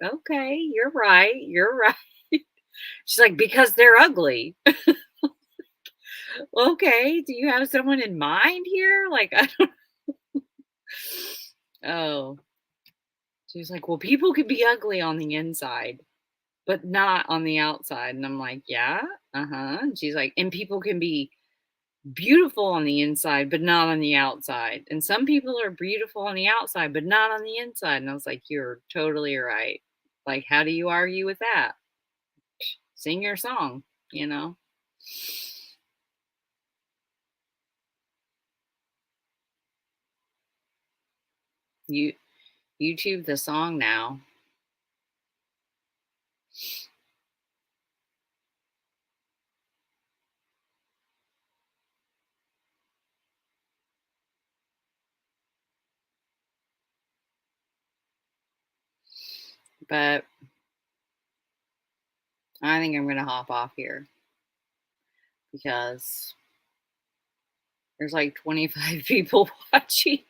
okay, you're right. You're right." She's like, "Because they're ugly." Okay, do you have someone in mind here? Like, I don't Oh, she was like, "Well, people could be ugly on the inside, but not on the outside." And I'm like, "Yeah, uh-huh." And she's like, "And people can be beautiful on the inside, but not on the outside. And some people are beautiful on the outside, but not on the inside." And I was like, "You're totally right. Like, how do you argue with that? Sing your song, you know?" You YouTube the song now, but I think I'm gonna hop off here because there's like 25 people watching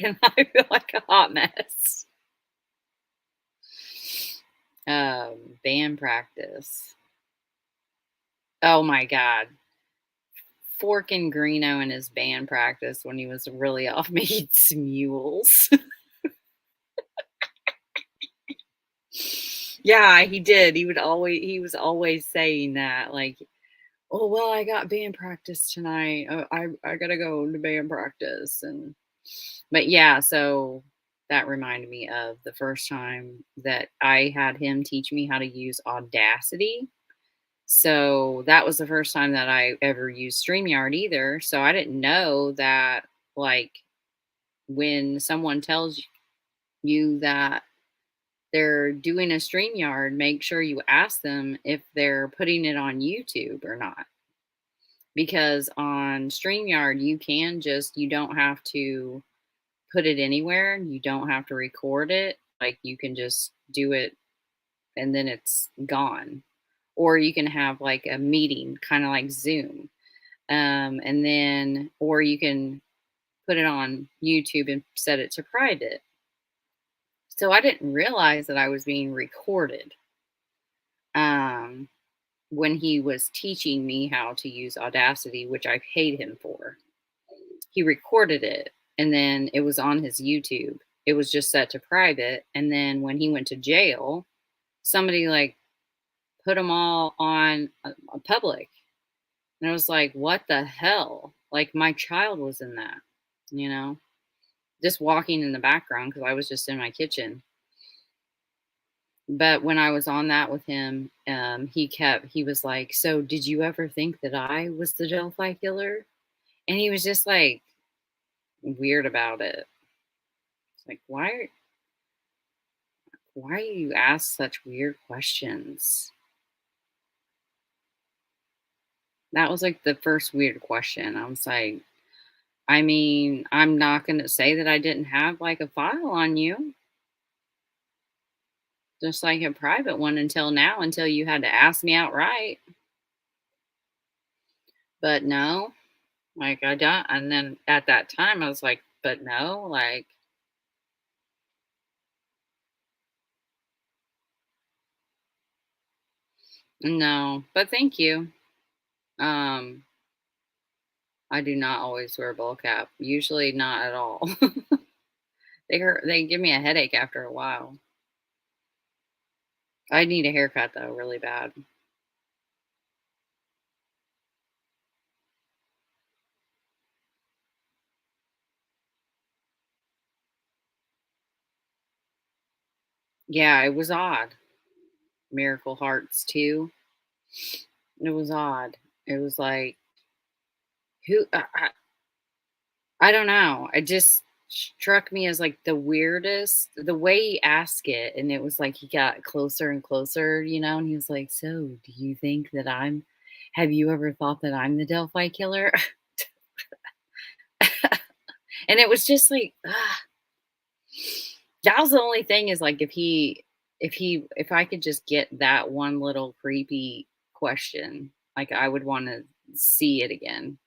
and I feel like a hot mess. Band practice. Oh my god. Forking Greeno in his band practice when he was really off made some mules. Yeah, he did. He was always saying that, like, "Oh, well, I got band practice tonight. I gotta go to band practice." And but yeah, so that reminded me of the first time that I had him teach me how to use Audacity. So that was the first time that I ever used StreamYard either. So I didn't know that, like, when someone tells you that they're doing a StreamYard, make sure you ask them if they're putting it on YouTube or not. Because on StreamYard, you don't have to put it anywhere. You don't have to record it. Like, you can just do it and then it's gone. Or you can have like a meeting, kind of like Zoom. And then, or you can put it on YouTube and set it to private. So I didn't realize that I was being recorded um, when he was teaching me how to use Audacity, which I paid him for. He recorded it and then it was on his YouTube. It was just set to private. And then when he went to jail, somebody like put them all on a public. And I was like, what the hell? Like, my child was in that, you know, just walking in the background because I was just in my kitchen. But when I was on that with him, he was like, "So did you ever think that I was the Delphi killer?" And he was just like weird about it. It's like, why you ask such weird questions? That was like the first weird question. I was like, I mean, I'm not going to say that I didn't have like a file on you, just like a private one until now, until you had to ask me outright. But no, like I don't. And then at that time, I was like, but no, like, no. But thank you. Um, I do not always wear a ball cap. Usually not at all. They hurt. They give me a headache after a while. I need a haircut though, really bad. Yeah, it was odd. Miracle Hearts too. It was odd. It was like who I don't know. It just struck me as like the weirdest. The way he asked it, and it was like he got closer and closer, you know. And he was like, "So, do you think that I'm? Have you ever thought that I'm the Delphi killer?" And it was just like, that was the only thing is like if I could just get that one little creepy question, like I would want to see it again.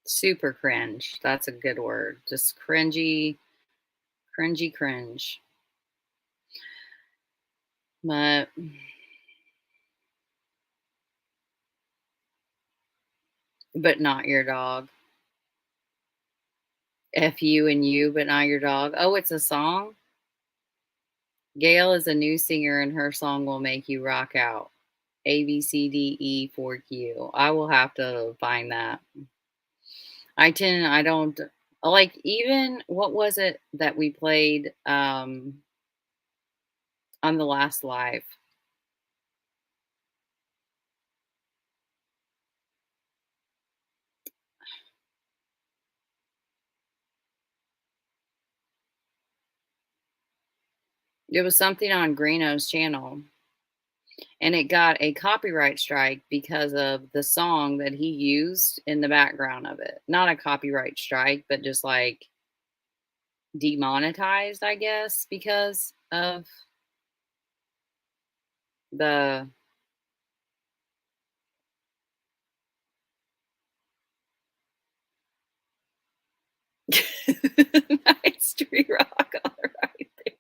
Super cringe. That's a good word. Just cringy, cringy cringe. But not your dog. F you and you, but not your dog. Oh, it's a song? Gail is a new singer and her song will make you rock out. ABCDE4Q. I will have to find that. I don't like even what was it that we played on the last live? It was something on Greeno's channel and it got a copyright strike because of the song that he used in the background of it. Not a copyright strike, but just like demonetized, I guess, because of the nice tree rock all right there.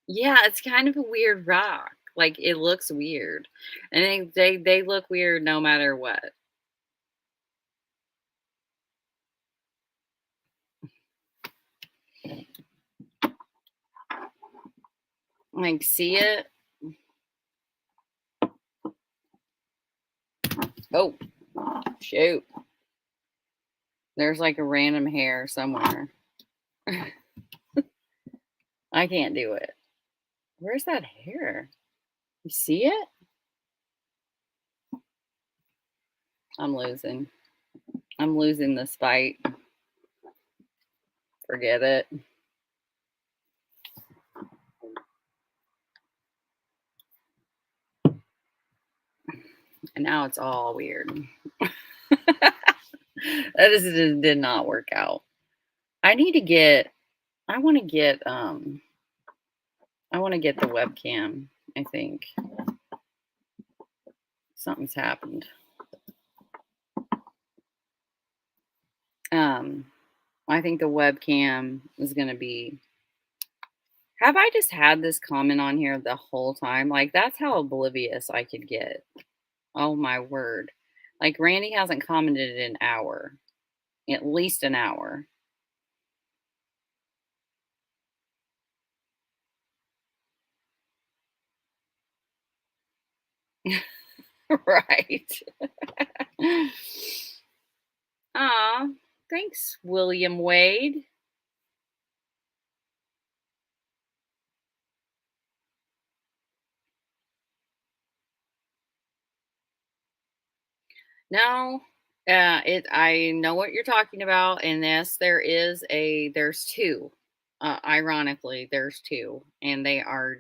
Yeah, it's kind of a weird rock. Like it looks weird. And they look weird no matter what. Like see it? Oh, shoot. There's like a random hair somewhere. I can't do it. Where's that hair? You see it? I'm losing. I'm losing this fight. Forget it. And now it's all weird. That just did not work out. I need to get I want to get the webcam, I think. Something's happened. Um I think the webcam is going to be. Have I just had this comment on here the whole time? Like that's how oblivious I could get. Oh my word. Like Randy hasn't commented in an hour. At least an hour. Right. Aw, thanks, William Wade. No, it. I know what you're talking about, and yes, there's two. Ironically, there's two, and they are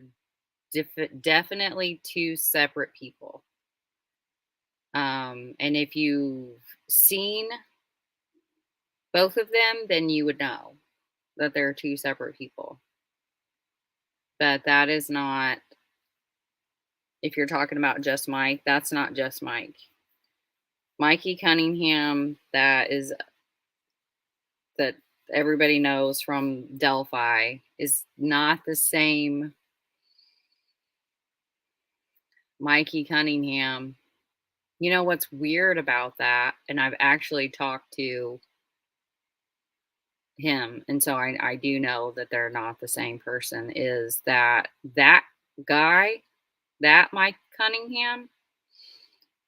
definitely two separate people. And if you've seen both of them, then you would know that they're two separate people. But that is not. If you're talking about just Mike, that's not just Mike. Mikey Cunningham, that everybody knows from Delphi, is not the same Mikey Cunningham. You know what's weird about that? And I've actually talked to him, and so I do know that they're not the same person. Is that guy, that Mike Cunningham,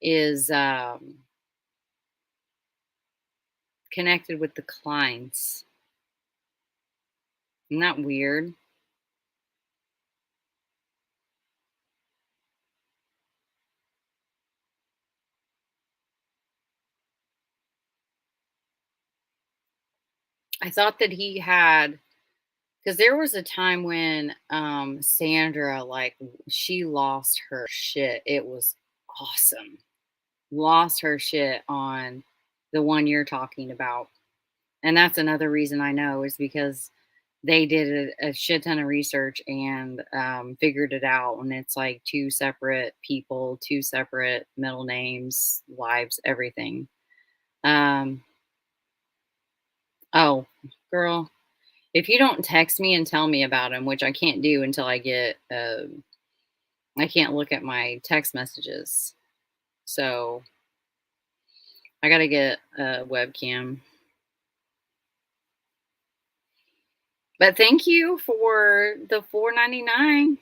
is connected with the Kleins. Isn't that weird? I thought that he had because there was a time when Sandra, like, she lost her shit. It was awesome. Lost her shit on the one you're talking about. And that's another reason I know is because they did a shit ton of research and figured it out. And it's like two separate people, two separate middle names, wives, everything. Um, oh, girl, if you don't text me and tell me about him, which I can't do until I can't look at my text messages. So I got to get a webcam. But thank you for the 4.99.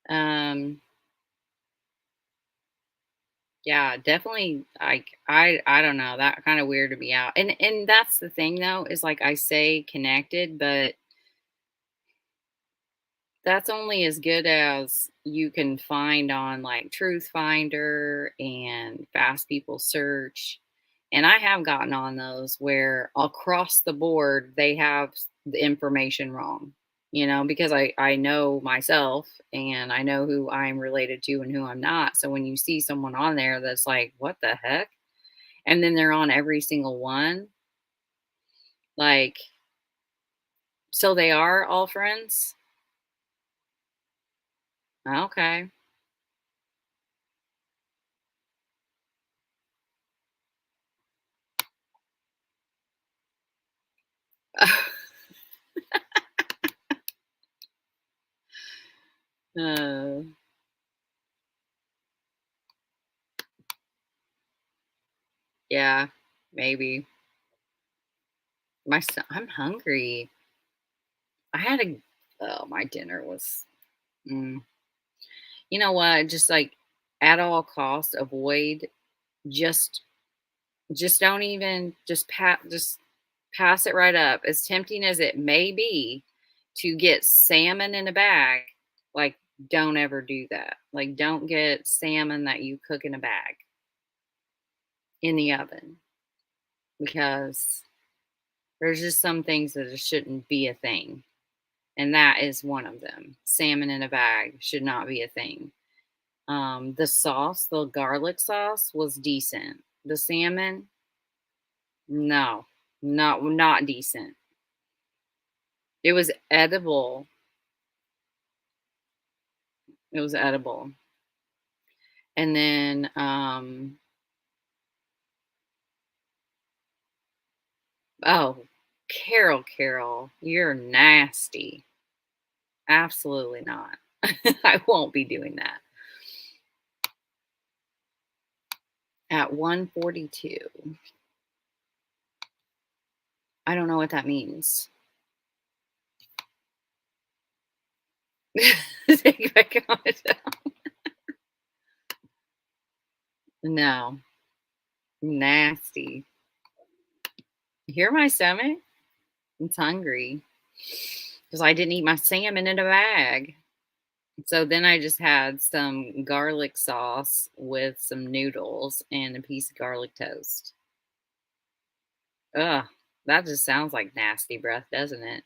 Um, yeah, definitely. I don't know. That kind of weirded me out. And that's the thing though, is like I say connected, but that's only as good as you can find on like Truth Finder and Fast People Search. And I have gotten on those where across the board they have the information wrong, because I know myself and I know who I'm related to and who I'm not. So when you see someone on there that's like, what the heck? And then they're on every single one, like, so they are all friends. Okay. uh, yeah, maybe. I'm hungry. I had a oh, my dinner was mm, you know what? Just like at all costs, avoid just just don't even just pass it right up. As tempting as it may be to get salmon in a bag, like don't ever do that. Like don't get salmon that you cook in a bag in the oven because there's just some things that it shouldn't be a thing. And that is one of them. Salmon in a bag should not be a thing. The sauce, the garlic sauce was decent. The salmon, no, not decent. It was edible. It was edible. And then oh, Carol, you're nasty. Absolutely not. I won't be doing that. At 142. I don't know what that means. Take my comment down. No, nasty. You hear my stomach? It's hungry because I didn't eat my salmon in a bag. So then I just had some garlic sauce with some noodles and a piece of garlic toast. Ugh, that just sounds like nasty breath, doesn't it?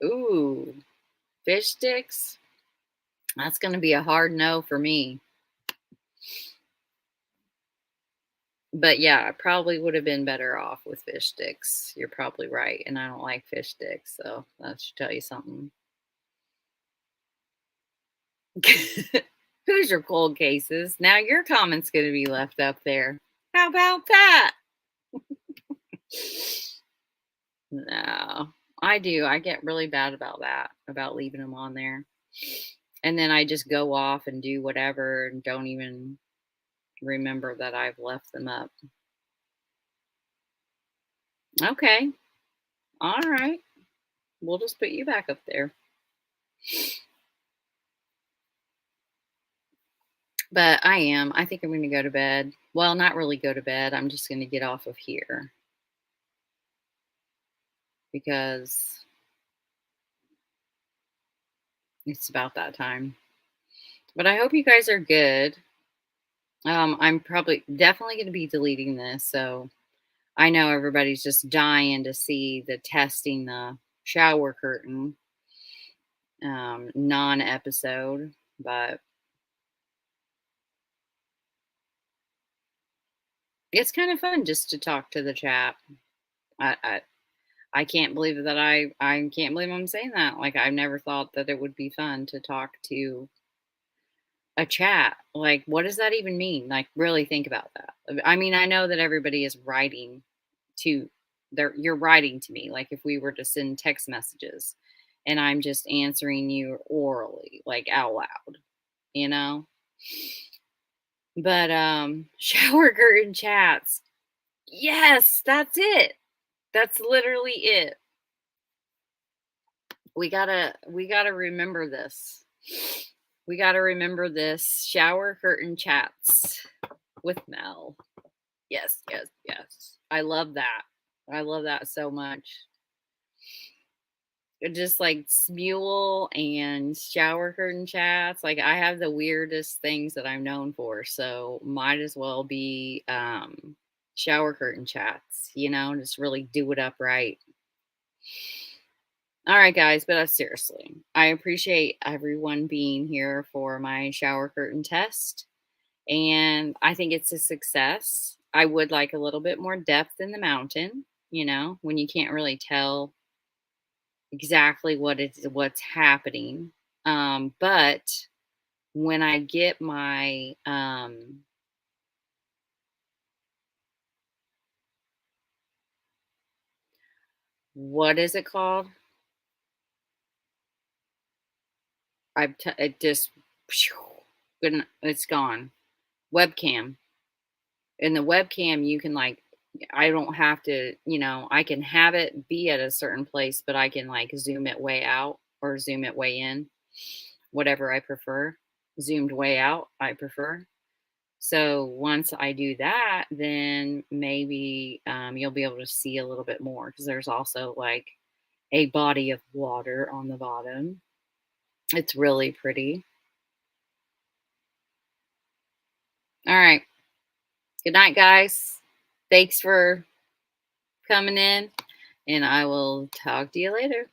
Ooh, fish sticks? That's going to be a hard no for me. But yeah, I probably would have been better off with fish sticks. You're probably right. And I don't like fish sticks. So that should tell you something. Who's your cold cases? Now your comment's going to be left up there. How about that? No, I do. I get really bad about that, about leaving them on there. And then I just go off and do whatever and don't even remember that I've left them up. Okay. All right. We'll just put you back up there. But I am. I think I'm going to go to bed. Well, not really go to bed. I'm just going to get off of here because it's about that time. But I hope you guys are good. I'm probably definitely going to be deleting this. So I know everybody's just dying to see the testing the shower curtain non episode, but It's kind of fun just to talk to the chat. I I, I can't believe that I can't believe I'm saying that. Like I've never thought that it would be fun to talk to a chat. Like what does that even mean? Like really think about that. I mean, I know that everybody is writing to you're writing to me like if we were to send text messages and I'm just answering you orally, like out loud, you know? But shower curtain chats. Yes, that's it. That's literally it. We gotta remember this. We gotta remember this. Shower curtain chats with Mel. Yes, yes, yes. I love that. I love that so much. Just like Smule and shower curtain chats. Like I have the weirdest things that I'm known for, so might as well be shower curtain chats, just really do it up right. All right, guys, but seriously, I appreciate everyone being here for my shower curtain test, and I think it's a success. I would like a little bit more depth in the mountain, when you can't really tell exactly what's happening. But when I get my what is it called? It just it's gone. Webcam. In the webcam, you can like I don't have to, I can have it be at a certain place, but I can like zoom it way out or zoom it way in, whatever I prefer. Zoomed way out, I prefer. So once I do that, then maybe you'll be able to see a little bit more because there's also like a body of water on the bottom. It's really pretty. All right. Good night, guys. Thanks for coming in, and I will talk to you later.